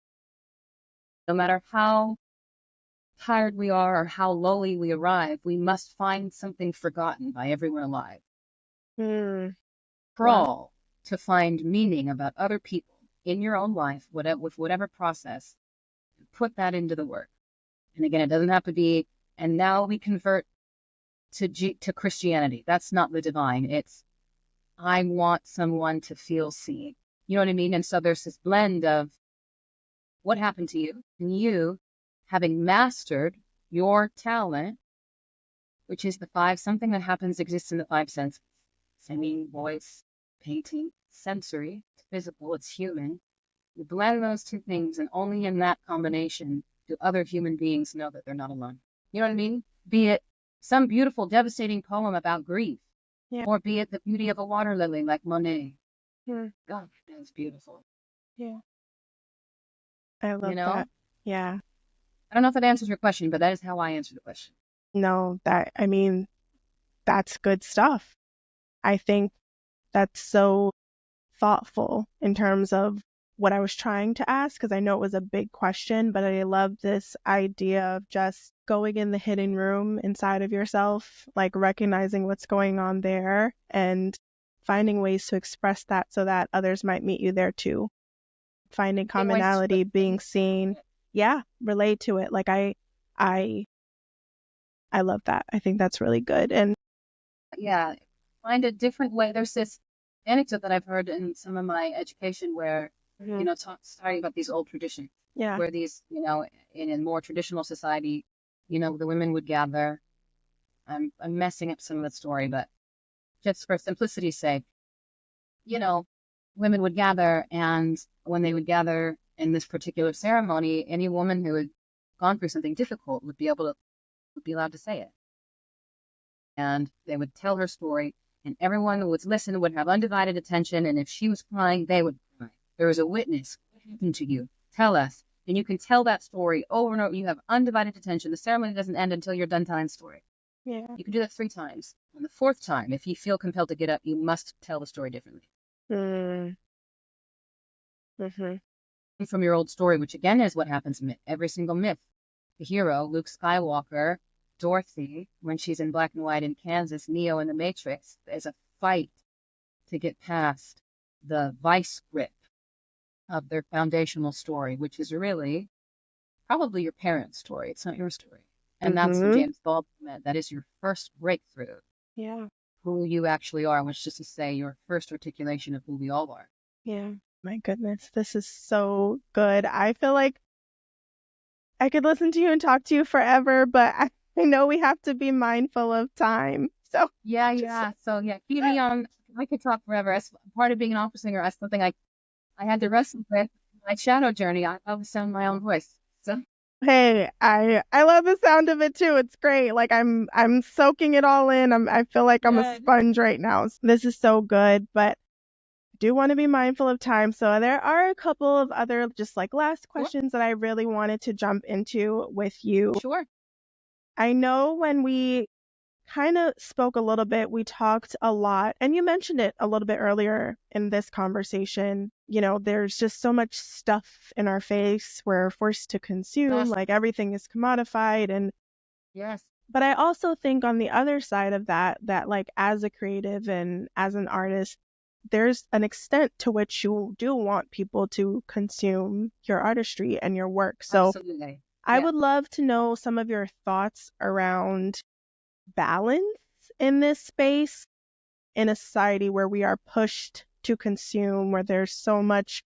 [SPEAKER 2] No matter how tired we are or how lowly we arrive, we must find something forgotten by everyone alive. Crawl to find meaning about other people in your own life, with whatever process, and put that into the work. And again, it doesn't have to be, and now we convert to Christianity. That's not the divine. It's, I want someone to feel seen. You know what I mean? And so there's this blend of what happened to you and you having mastered your talent, which is the five, something that exists in the five senses. Singing, voice, painting, sensory, it's physical, it's human. You blend those two things, and only in that combination do other human beings know that they're not alone. You know what I mean? Be it some beautiful, devastating poem about grief, or be it the beauty of a water lily like Monet. God, that's beautiful.
[SPEAKER 1] Yeah. I love that. Yeah.
[SPEAKER 2] I don't know if that answers your question, but that is how I answer the question.
[SPEAKER 1] No, that's good stuff. I think that's so thoughtful in terms of what I was trying to ask, because I know it was a big question, but I love this idea of just going in the hidden room inside of yourself, like recognizing what's going on there and finding ways to express that so that others might meet you there too. Finding commonality, being seen. Yeah, relate to it. Like I love that. I think that's really good. And
[SPEAKER 2] yeah, find a different way. There's this anecdote that I've heard in some of my education where, talking about these old traditions.
[SPEAKER 1] Yeah.
[SPEAKER 2] Where these, in a more traditional society, the women would gather. I'm messing up some of the story, but just for simplicity's sake, women would gather, and when they would gather in this particular ceremony, any woman who had gone through something difficult would be allowed to say it. And they would tell her story, and everyone who would listen would have undivided attention, and if she was crying, they would cry. There was a witness. What happened to you? Tell us. And you can tell that story over and over. You have undivided attention. The ceremony doesn't end until you're done telling the story.
[SPEAKER 1] Yeah.
[SPEAKER 2] You can do that 3 times. On the 4th time, if you feel compelled to get up, you must tell the story differently. From your old story, which again is what happens in every single myth. The hero, Luke Skywalker, Dorothy, when she's in black and white in Kansas, Neo in the Matrix, there's a fight to get past the vice grip of their foundational story, which is really probably your parents' story. It's not your story. And that's what James Baldwin meant. That is your first breakthrough.
[SPEAKER 1] Yeah.
[SPEAKER 2] Who you actually are, which is to say your first articulation of who we all are.
[SPEAKER 1] Yeah. My goodness, this is so good. I feel like I could listen to you and talk to you forever, but I know we have to be mindful of time. So
[SPEAKER 2] yeah. So keep me on. I could talk forever. As part of being an opera singer, that's something I had to wrestle with. My shadow journey. I always sound my own voice. So
[SPEAKER 1] hey, I love the sound of it too. It's great. Like I'm soaking it all in. I feel like I'm a sponge right now. This is so good, but I do want to be mindful of time. So there are a couple of other just like last questions that I really wanted to jump into with you.
[SPEAKER 2] Sure.
[SPEAKER 1] I know when we kind of spoke a little bit. We talked a lot, and you mentioned it a little bit earlier in this conversation. There's just so much stuff in our face. We're forced to consume,
[SPEAKER 2] Yes.
[SPEAKER 1] like everything is commodified.
[SPEAKER 2] Yes.
[SPEAKER 1] But I also think on the other side of that like as a creative and as an artist, there's an extent to which you do want people to consume your artistry and your work. So
[SPEAKER 2] Absolutely.
[SPEAKER 1] I
[SPEAKER 2] Yeah.
[SPEAKER 1] would love to know some of your thoughts around balance in this space in a society where we are pushed to consume, where there's so much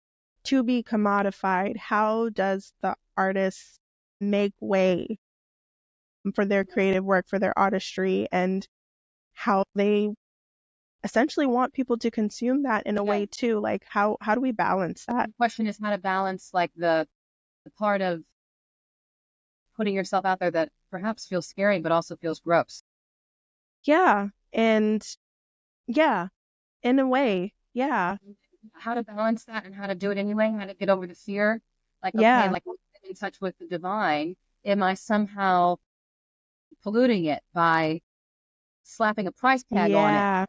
[SPEAKER 1] to be commodified. How does the artist make way for their creative work, for their artistry, and how they essentially want people to consume that in a way
[SPEAKER 2] Okay.
[SPEAKER 1] too? Like how do we balance that?
[SPEAKER 2] The question is how to balance like the part of putting yourself out there that perhaps feels scary but also feels gross.
[SPEAKER 1] Yeah. And yeah, in a way. Yeah.
[SPEAKER 2] How to balance that and how to do it anyway, how to get over the fear. Like, okay,
[SPEAKER 1] Yeah.
[SPEAKER 2] like I'm in touch with the divine. Am I somehow polluting it by slapping a price tag on it,
[SPEAKER 1] Yeah.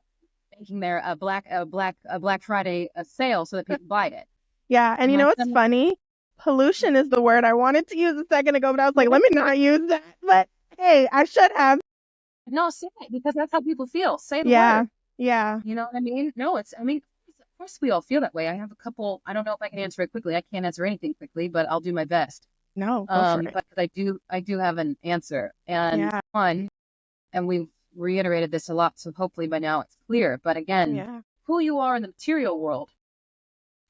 [SPEAKER 2] making there a Black Friday sale so that people buy it?
[SPEAKER 1] Yeah. And
[SPEAKER 2] Am
[SPEAKER 1] you
[SPEAKER 2] I
[SPEAKER 1] know what's
[SPEAKER 2] somehow
[SPEAKER 1] funny? Pollution is the word I wanted to use a second ago, but I was like, let me not use that. But hey, I should have.
[SPEAKER 2] no, say it because that's how people feel. Say the
[SPEAKER 1] Yeah.
[SPEAKER 2] word.
[SPEAKER 1] Yeah.
[SPEAKER 2] You know what I mean? No, I mean, of course we all feel that way. I have a couple, I don't know if I can answer it quickly. I can't answer anything quickly, but I'll do my best.
[SPEAKER 1] No, go for it.
[SPEAKER 2] But I do have an answer. And
[SPEAKER 1] Yeah.
[SPEAKER 2] one, and we've reiterated this a lot, so hopefully by now it's clear. But again,
[SPEAKER 1] Yeah.
[SPEAKER 2] who you are in the material world,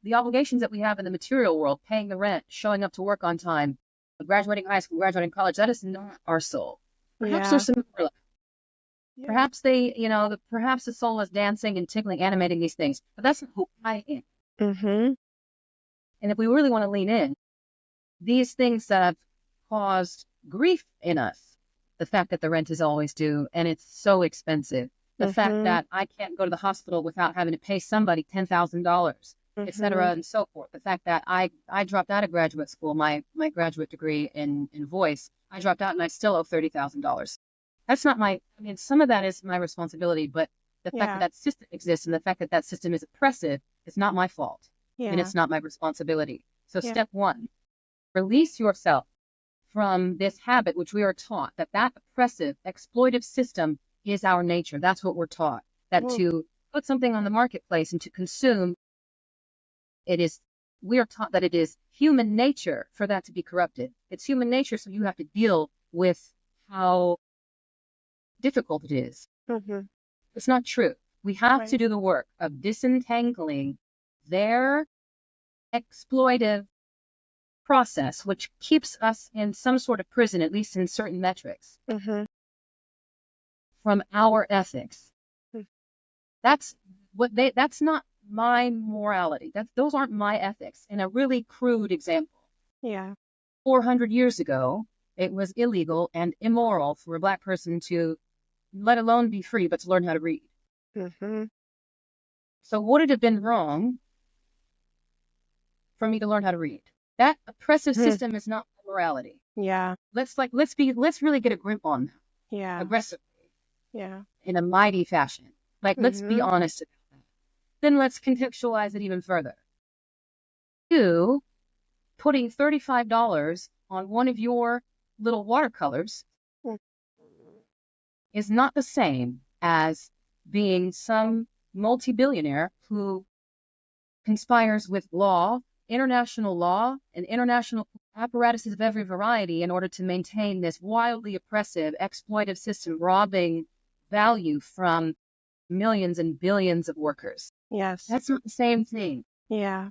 [SPEAKER 2] the obligations that we have in the material world, paying the rent, showing up to work on time, graduating high school, graduating college, that is not our soul. Perhaps
[SPEAKER 1] Yeah.
[SPEAKER 2] there's some
[SPEAKER 1] Yeah.
[SPEAKER 2] perhaps perhaps the soul is dancing and tickling, animating these things, but that's not who I am.
[SPEAKER 1] Mhm.
[SPEAKER 2] And if we really want to lean in, these things that have caused grief in us, the fact that the rent is always due and it's so expensive, the fact
[SPEAKER 1] Mhm.
[SPEAKER 2] that I can't go to the hospital without having to pay somebody $10,000, et cetera,
[SPEAKER 1] Mhm.
[SPEAKER 2] and so forth. The fact that I dropped out of graduate school, my graduate degree in voice, I dropped out and I still owe $30,000. That's not I mean, some of that is my responsibility, but the fact that
[SPEAKER 1] Yeah.
[SPEAKER 2] that system exists and the fact that that system is oppressive is not my fault and
[SPEAKER 1] Yeah.
[SPEAKER 2] it's not my responsibility. So
[SPEAKER 1] Yeah.
[SPEAKER 2] step one, release yourself from this habit, which we are taught that oppressive, exploitive system is our nature. That's what we're taught. That
[SPEAKER 1] Ooh.
[SPEAKER 2] to put something on the marketplace and to consume, we are taught that it is human nature for that to be corrupted. It's human nature, so you have to deal with how difficult it is.
[SPEAKER 1] Mhm.
[SPEAKER 2] It's not true. We have to
[SPEAKER 1] Right.
[SPEAKER 2] do the work of disentangling their exploitive process, which keeps us in some sort of prison, at least in certain metrics,
[SPEAKER 1] Mhm.
[SPEAKER 2] from our ethics.
[SPEAKER 1] Mm.
[SPEAKER 2] That's not my morality. Those aren't my ethics. In a really crude example,
[SPEAKER 1] Yeah.
[SPEAKER 2] 400 years ago, it was illegal and immoral for a Black person to, let alone be free, but to learn how to read.
[SPEAKER 1] Mhm.
[SPEAKER 2] So would it have been wrong for me to learn how to read? That oppressive
[SPEAKER 1] Hmm.
[SPEAKER 2] system is not morality.
[SPEAKER 1] Yeah.
[SPEAKER 2] Let's really get a grip on that
[SPEAKER 1] Yeah.
[SPEAKER 2] aggressively
[SPEAKER 1] Yeah.
[SPEAKER 2] in a mighty fashion. Like, let's be
[SPEAKER 1] Mhm.
[SPEAKER 2] honest about that. Then let's contextualize it even further. You putting $35 on one of your little watercolors
[SPEAKER 1] Mm.
[SPEAKER 2] is not the same as being some multi-billionaire who conspires with international law, and international apparatuses of every variety in order to maintain this wildly oppressive, exploitive system, robbing value from millions and billions of workers.
[SPEAKER 1] Yes.
[SPEAKER 2] That's not the same thing.
[SPEAKER 1] Yeah.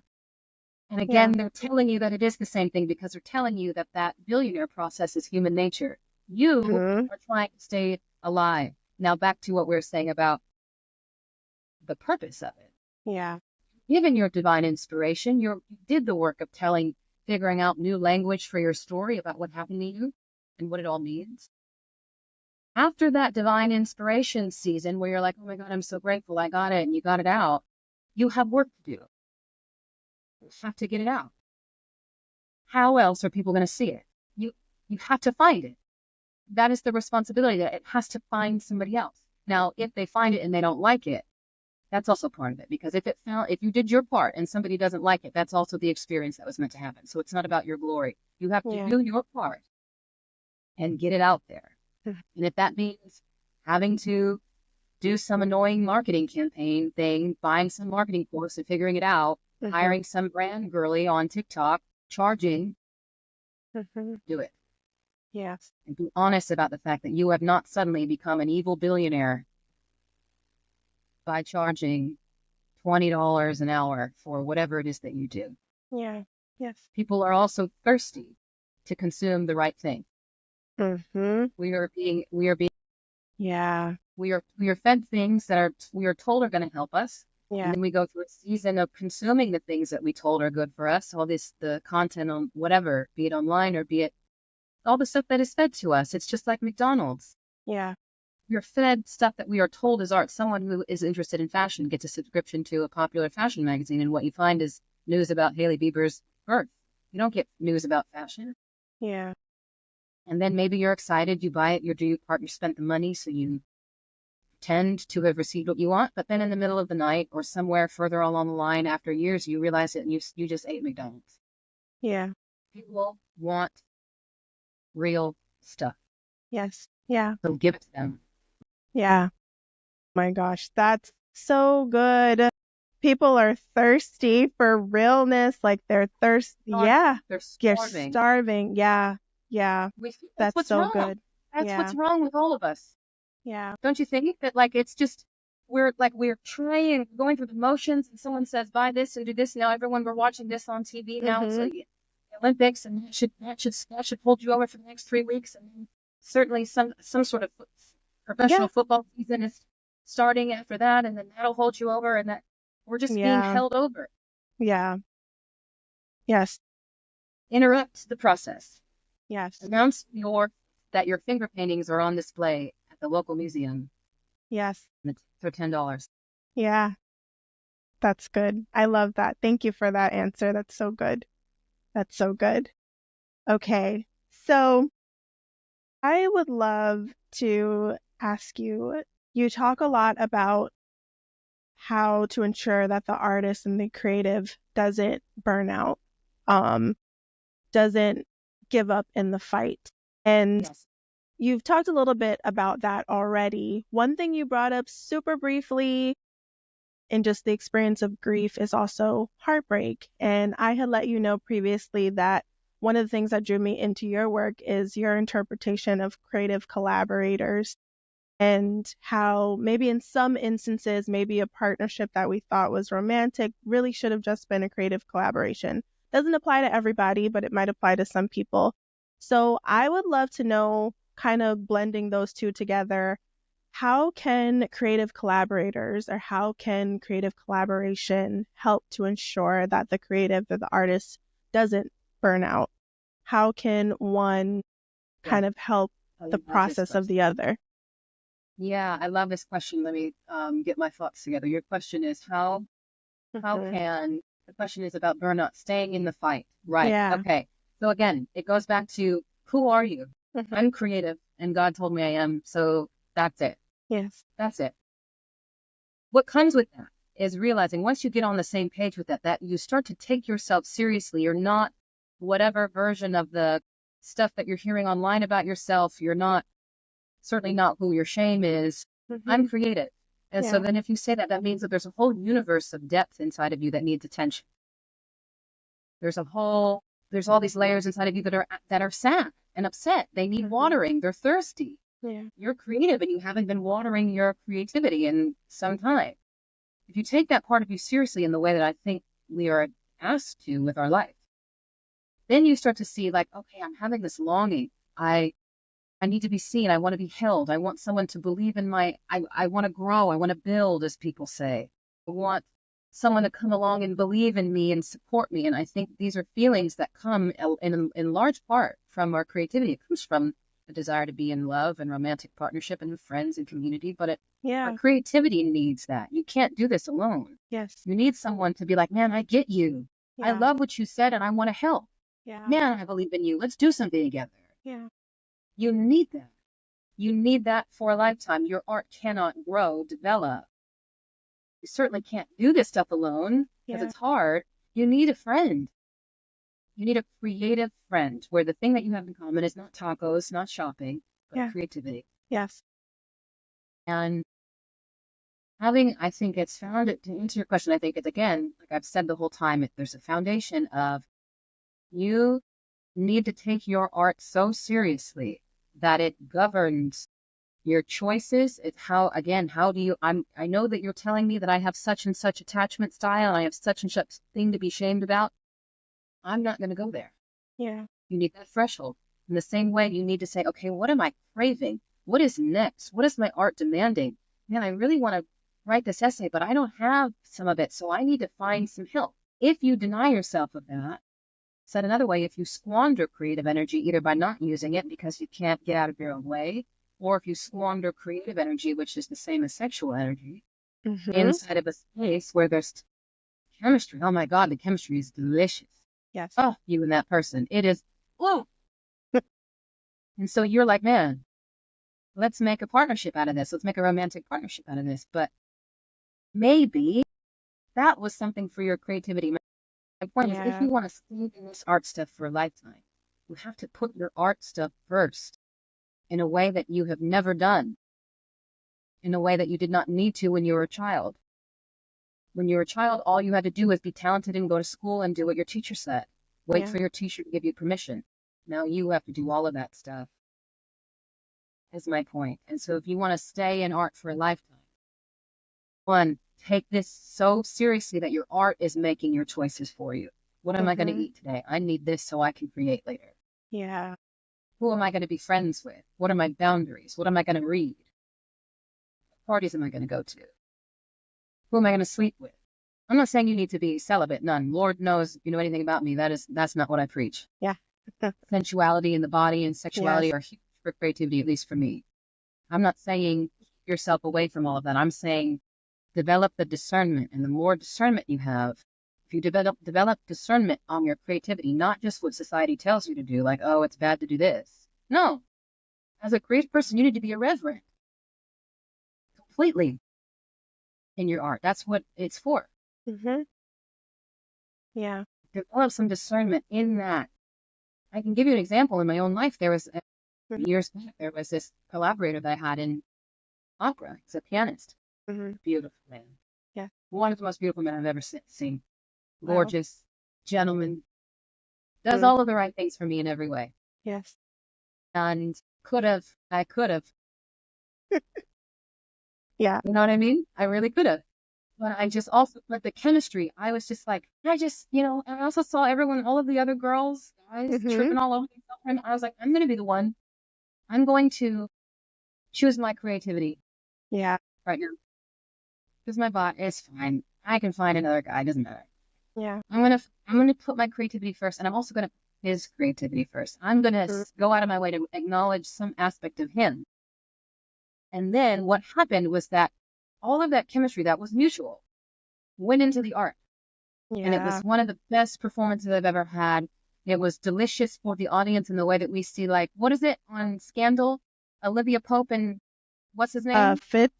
[SPEAKER 2] And again,
[SPEAKER 1] Yeah.
[SPEAKER 2] they're telling you that it is the same thing because they're telling you that that billionaire process is human nature. You
[SPEAKER 1] Mhm.
[SPEAKER 2] are trying to stay alive. Now, back to what we were saying about the purpose of it.
[SPEAKER 1] Yeah.
[SPEAKER 2] Given your divine inspiration, you did the work of figuring out new language for your story about what happened to you and what it all means. After that divine inspiration season where you're like, oh my God, I'm so grateful I got it and you got it out, you have work to do. You have to get it out. How else are people going to see it? You have to find it. that is the responsibility, that it has to find somebody else. Now, if they find it and they don't like it, that's also part of it, because if you did your part and somebody doesn't like it, that's also the experience that was meant to happen. So it's not about your glory. You have to
[SPEAKER 1] Yeah.
[SPEAKER 2] do your part and get it out there. And if that means having to do some annoying marketing campaign thing, buying some marketing course and figuring it out, hiring some brand girly on TikTok, charging, do it.
[SPEAKER 1] Yes.
[SPEAKER 2] And be honest about the fact that you have not suddenly become an evil billionaire by charging $20 an hour for whatever it is that you do.
[SPEAKER 1] Yeah. Yes.
[SPEAKER 2] People are also thirsty to consume the right thing. We are being
[SPEAKER 1] Yeah.
[SPEAKER 2] we are fed things that we are told are going to help us.
[SPEAKER 1] Yeah.
[SPEAKER 2] And then we go through a season of consuming the things that we told are good for us, the content on whatever, be it online or be it all the stuff that is fed to us. It's just like McDonald's.
[SPEAKER 1] Yeah.
[SPEAKER 2] We're fed stuff that we are told is art. Someone who is interested in fashion gets a subscription to a popular fashion magazine, and what you find is news about Hailey Bieber's birth. You don't get news about fashion.
[SPEAKER 1] Yeah.
[SPEAKER 2] And then maybe you're excited, you buy it, your partner spent the money, so you pretend to have received what you want, but then in the middle of the night or somewhere further along the line after years, you realize it and you just ate McDonald's.
[SPEAKER 1] Yeah.
[SPEAKER 2] People want real stuff.
[SPEAKER 1] Yes. Yeah.
[SPEAKER 2] So give it to them.
[SPEAKER 1] Yeah. My gosh, that's so good. People are thirsty for realness, like they're thirsty. Yeah.
[SPEAKER 2] They're
[SPEAKER 1] You're
[SPEAKER 2] starving.
[SPEAKER 1] starving. Yeah. Yeah. That's
[SPEAKER 2] what's
[SPEAKER 1] so
[SPEAKER 2] wrong.
[SPEAKER 1] good.
[SPEAKER 2] That's
[SPEAKER 1] Yeah.
[SPEAKER 2] what's wrong with all of us.
[SPEAKER 1] Yeah.
[SPEAKER 2] Don't you think that it's just we're trying, going through the motions, and someone says buy this and do this. Now we're watching this on TV now. So the Olympics, and that should hold you over for the next 3 weeks, and certainly some sort of professional football season is starting after that, and then that'll hold you over, and that we're just being held over.
[SPEAKER 1] Yeah. Yes.
[SPEAKER 2] Interrupt the process.
[SPEAKER 1] Yes.
[SPEAKER 2] Announce that your finger paintings are on display at the local museum.
[SPEAKER 1] Yes.
[SPEAKER 2] For $10.
[SPEAKER 1] Yeah. That's good. I love that. Thank you for that answer. That's so good. That's so good. Okay. So I would love to ask you, you talk a lot about how to ensure that the artist and the creative doesn't burn out, doesn't give up in the fight. And you've talked a little bit about that already. One thing you brought up super briefly in just the experience of grief is also heartbreak. And I had let you know previously that one of the things that drew me into your work is your interpretation of creative collaborators, and how maybe in some instances, maybe a partnership that we thought was romantic really should have just been a creative collaboration. Doesn't apply to everybody, but it might apply to some people. So I would love to know, kind of blending those two together, how can creative collaborators, or how can creative collaboration help to ensure that the creative or the artist doesn't burn out? How can one kind of help the process of the other?
[SPEAKER 2] Yeah, I love this question. Let me get my thoughts together. Your question is the question is about burnout, staying in the fight. Right.
[SPEAKER 1] Yeah.
[SPEAKER 2] Okay. So again, it goes back to, who are you? I'm creative, and God told me I am. So that's it.
[SPEAKER 1] Yes.
[SPEAKER 2] That's it. What comes with that is realizing, once you get on the same page with that you start to take yourself seriously. You're not whatever version of the stuff that you're hearing online about yourself. You're not, certainly not who your shame is. I'm creative. And so then if you say that, that means that there's a whole universe of depth inside of you that needs attention. There's all these layers inside of you that are sad and upset. They need watering. They're thirsty.
[SPEAKER 1] Yeah.
[SPEAKER 2] You're creative, and you haven't been watering your creativity in some time. If you take that part of you seriously in the way that I think we are asked to with our life, then you start to see, okay, I'm having this longing. I need to be seen. I want to be held. I want someone to believe in I want to grow. I want to build, as people say. I want someone to come along and believe in me and support me. And I think these are feelings that come in large part from our creativity. It comes from a desire to be in love and romantic partnership and with friends and community. But our creativity needs that. You can't do this alone.
[SPEAKER 1] Yes.
[SPEAKER 2] You need someone to be like, man, I get you.
[SPEAKER 1] Yeah.
[SPEAKER 2] I love what you said, and I want to help.
[SPEAKER 1] Yeah.
[SPEAKER 2] Man, I believe in you. Let's do something together.
[SPEAKER 1] Yeah.
[SPEAKER 2] You need that. You need that for a lifetime. Your art cannot grow, develop. You certainly can't do this stuff alone because it's hard. You need a friend. You need a creative friend where the thing that you have in common is not tacos, not shopping, but creativity.
[SPEAKER 1] Yes.
[SPEAKER 2] And having, I think it's found, to answer your question, I think it's, again, like I've said the whole time, there's a foundation of you need to take your art so seriously that it governs your choices. It's how, again, how do you, I know that you're telling me that I have such and such attachment style and I have such and such thing to be shamed about. I'm not going to go there.
[SPEAKER 1] Yeah.
[SPEAKER 2] You need that threshold. In the same way, you need to say, okay, what am I craving? What is next? What is my art demanding? Man, I really want to write this essay, but I don't have some of it, so I need to find some help. If you deny yourself of that, said another way, if you squander creative energy, either by not using it because you can't get out of your own way, or if you squander creative energy, which is the same as sexual energy, inside of a space where there's chemistry. Oh my God, the chemistry is delicious.
[SPEAKER 1] Yes.
[SPEAKER 2] Oh, you and that person. It is, whoa. And so you're like, man, let's make a partnership out of this. Let's make a romantic partnership out of this. But maybe that was something for your creativity. My point is, if you want to stay in this art stuff for a lifetime, you have to put your art stuff first in a way that you have never done, in a way that you did not need to when you were a child. When you were a child, all you had to do was be talented and go to school and do what your teacher said. Wait for your teacher to give you permission. Now you have to do all of that stuff, is my point. And so if you want to stay in art for a lifetime, one, take this so seriously that your art is making your choices for you. What am I going to eat today? I need this so I can create later.
[SPEAKER 1] Yeah.
[SPEAKER 2] Who am I going to be friends with? What are my boundaries? What am I going to read? What parties am I going to go to? Who am I going to sleep with? I'm not saying you need to be celibate, none. Lord knows, if you know anything about me, that's not what I preach.
[SPEAKER 1] Yeah.
[SPEAKER 2] Sensuality in the body and sexuality are huge for creativity, at least for me. I'm not saying keep yourself away from all of that. I'm saying develop the discernment, and the more discernment you have, if you develop discernment on your creativity, not just what society tells you to do, like, oh, it's bad to do this. No. As a creative person, you need to be irreverent. Completely. In your art. That's what it's for.
[SPEAKER 1] Yeah.
[SPEAKER 2] Develop some discernment in that. I can give you an example in my own life. There was, years back, there was this collaborator that I had in opera. He's a pianist. Beautiful man.
[SPEAKER 1] Yeah.
[SPEAKER 2] One of the most beautiful men I've ever seen. Gorgeous gentleman. Does all of the right things for me in every way.
[SPEAKER 1] Yes.
[SPEAKER 2] And I could have.
[SPEAKER 1] Yeah.
[SPEAKER 2] You know what I mean? I really could have. But I just also, like the chemistry, I was just like, I also saw all of the other girls, guys, tripping all over themselves. And I was like, I'm going to be the one. I'm going to choose my creativity.
[SPEAKER 1] Yeah.
[SPEAKER 2] Right now. Because my bot is fine. I can find another guy. It doesn't matter.
[SPEAKER 1] Yeah.
[SPEAKER 2] I'm gonna put my creativity first, and I'm also gonna put his creativity first. I'm gonna go out of my way to acknowledge some aspect of him. And then what happened was that all of that chemistry that was mutual went into the art.
[SPEAKER 1] Yeah.
[SPEAKER 2] And it was one of the best performances I've ever had. It was delicious for the audience in the way that we see, like, what is it on Scandal? Olivia Pope and what's his name?
[SPEAKER 1] Fitz.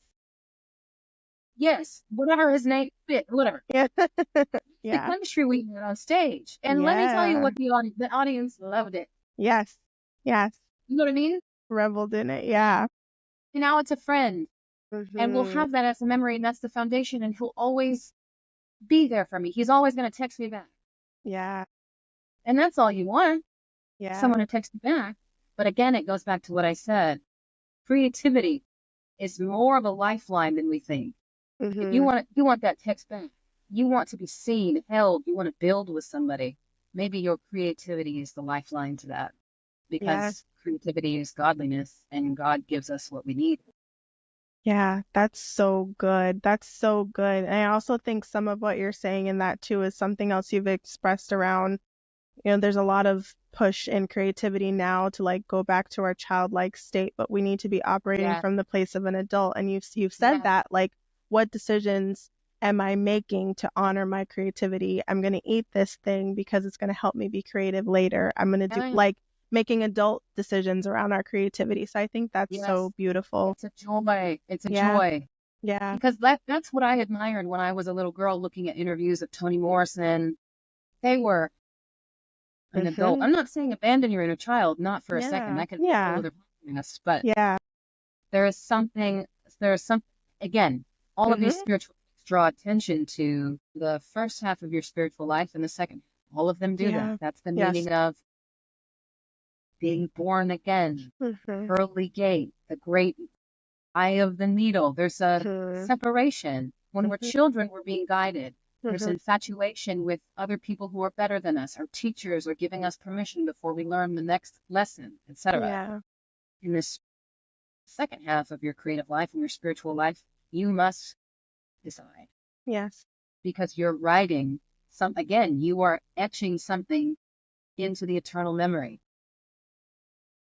[SPEAKER 2] Yes, whatever his name, Fit, whatever.
[SPEAKER 1] Yeah.
[SPEAKER 2] The chemistry we had on stage. And let me tell you what the audience loved it.
[SPEAKER 1] Yes. Yes.
[SPEAKER 2] You know what I mean?
[SPEAKER 1] Reveled in it. Yeah.
[SPEAKER 2] And now it's a friend. And we'll have that as a memory, and that's the foundation, and he'll always be there for me. He's always going to text me back.
[SPEAKER 1] Yeah.
[SPEAKER 2] And that's all you want.
[SPEAKER 1] Yeah.
[SPEAKER 2] Someone to text you back. But again, it goes back to what I said. Creativity is more of a lifeline than we think. If you want that text back, you want to be seen, held, you want to build with somebody, maybe your creativity is the lifeline to that. Because creativity is godliness, and God gives us what we need.
[SPEAKER 1] Yeah, that's so good. That's so good. And I also think some of what you're saying in that too is something else you've expressed around, there's a lot of push in creativity now to like go back to our childlike state, but we need to be operating from the place of an adult. And you've said that, like, what decisions am I making to honor my creativity? I'm going to eat this thing because it's going to help me be creative later. I'm going to do, like, making adult decisions around our creativity. So I think that's so
[SPEAKER 2] Yes,
[SPEAKER 1] beautiful.
[SPEAKER 2] it's a joy. It's a
[SPEAKER 1] Yeah.
[SPEAKER 2] joy.
[SPEAKER 1] Yeah.
[SPEAKER 2] Because that's what I admired when I was a little girl looking at interviews of Toni Morrison. They were an adult.
[SPEAKER 1] Mm-hmm.
[SPEAKER 2] I'm not saying abandon your inner child, not for a second.
[SPEAKER 1] Yeah.
[SPEAKER 2] That could be a whole
[SPEAKER 1] Yeah.
[SPEAKER 2] other podcast. But
[SPEAKER 1] Yeah.
[SPEAKER 2] there is something, again, all of these
[SPEAKER 1] Mm-hmm.
[SPEAKER 2] spiritual things draw attention to the first half of your spiritual life and the second. All of them do
[SPEAKER 1] Yeah.
[SPEAKER 2] that. That's the
[SPEAKER 1] Yes.
[SPEAKER 2] meaning of being born again,
[SPEAKER 1] Mm-hmm.
[SPEAKER 2] pearly gate, the great eye of the needle. There's a
[SPEAKER 1] Mm-hmm.
[SPEAKER 2] separation. When we're children, we're being guided. There's
[SPEAKER 1] Mm-hmm.
[SPEAKER 2] infatuation with other people who are better than us. Our teachers are giving us permission before we learn the next lesson, etc.
[SPEAKER 1] Yeah.
[SPEAKER 2] In this second half of your creative life and your spiritual life, you must decide,
[SPEAKER 1] Yes.
[SPEAKER 2] because you're writing again, you are etching something into the eternal memory.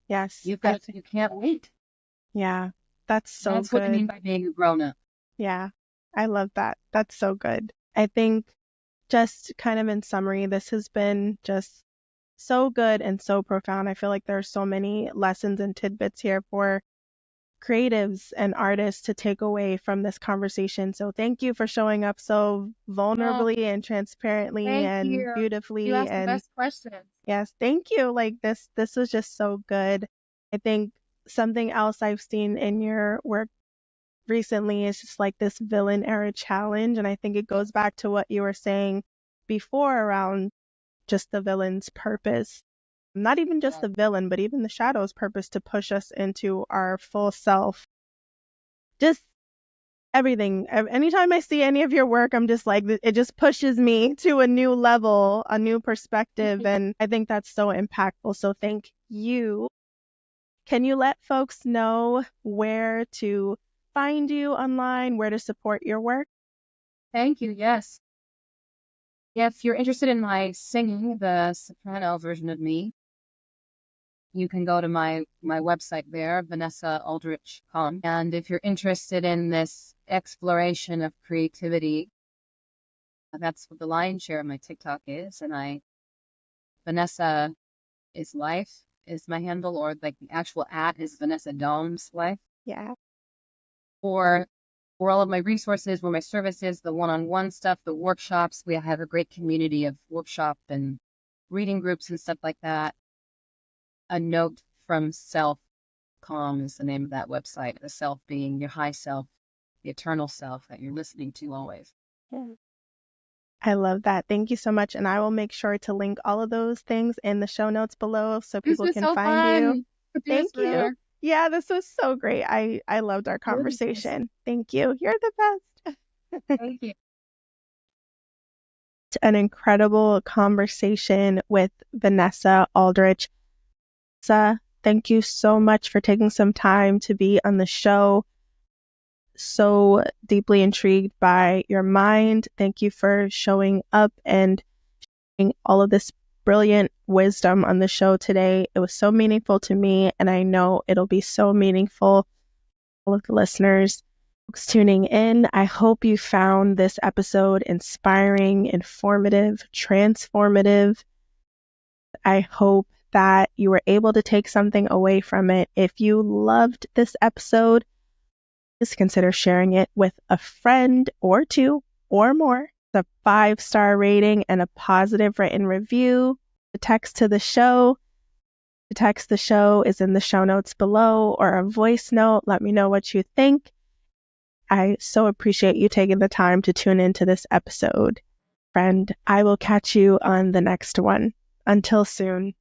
[SPEAKER 1] Yes.
[SPEAKER 2] You can't wait.
[SPEAKER 1] Yeah. That's so
[SPEAKER 2] That's
[SPEAKER 1] good.
[SPEAKER 2] what I mean by being a grown up.
[SPEAKER 1] Yeah. I love that. That's so good. I think just kind of in summary, this has been just so good and so profound. I feel like there are so many lessons and tidbits here for creatives and artists to take away from this conversation. So thank you for showing up so vulnerably and transparently
[SPEAKER 2] Thank
[SPEAKER 1] and
[SPEAKER 2] you.
[SPEAKER 1] beautifully.
[SPEAKER 2] You asked the
[SPEAKER 1] And
[SPEAKER 2] best questions.
[SPEAKER 1] yes, thank you. Like this was just so good. I think something else I've seen in your work recently is just like this villain era challenge. And I think it goes back to what you were saying before around just the villain's purpose. Not even just the villain, but even the shadow's purpose to push us into our full self. Just everything. Anytime I see any of your work, I'm just like, it just pushes me to a new level, a new perspective. And I think that's so impactful. So thank you. Can you let folks know where to find you online, where to support your work?
[SPEAKER 2] Thank you. Yes. If you're interested in my singing, the soprano version of me, you can go to my website there, vanessaaldrich.com. And if you're interested in this exploration of creativity, that's what the lion's share of my TikTok is. And Vanessa is Life is my handle, or like the actual is Vanessa Dome's Life.
[SPEAKER 1] Yeah.
[SPEAKER 2] Or all of my resources, where my services, the one-on-one stuff, the workshops. We have a great community of workshop and reading groups and stuff like that. A Note from Self.com is the name of that website. The self being your high self, the eternal self that you're listening to always.
[SPEAKER 1] Yeah. I love that. Thank you so much. And I will make sure to link all of those things in the show notes below so people can find you. Thank you. Yeah, this was so great. I loved our conversation. Thank you. You're the best.
[SPEAKER 2] Thank you.
[SPEAKER 1] An incredible conversation with Vanessa Aldrich. Thank you so much for taking some time to be on the show. So deeply intrigued by your mind. Thank you for showing up and sharing all of this brilliant wisdom on the show today. It was so meaningful to me, and I know it'll be so meaningful to all of the listeners. Folks tuning in, I hope you found this episode inspiring, informative, transformative. I hope that you were able to take something away from it. If you loved this episode, please consider sharing it with a friend or two or more. A 5-star rating and a positive written review. The text to the show. The text the show is in the show notes below, or a voice note. Let me know what you think. I so appreciate you taking the time to tune into this episode. Friend, I will catch you on the next one. Until soon.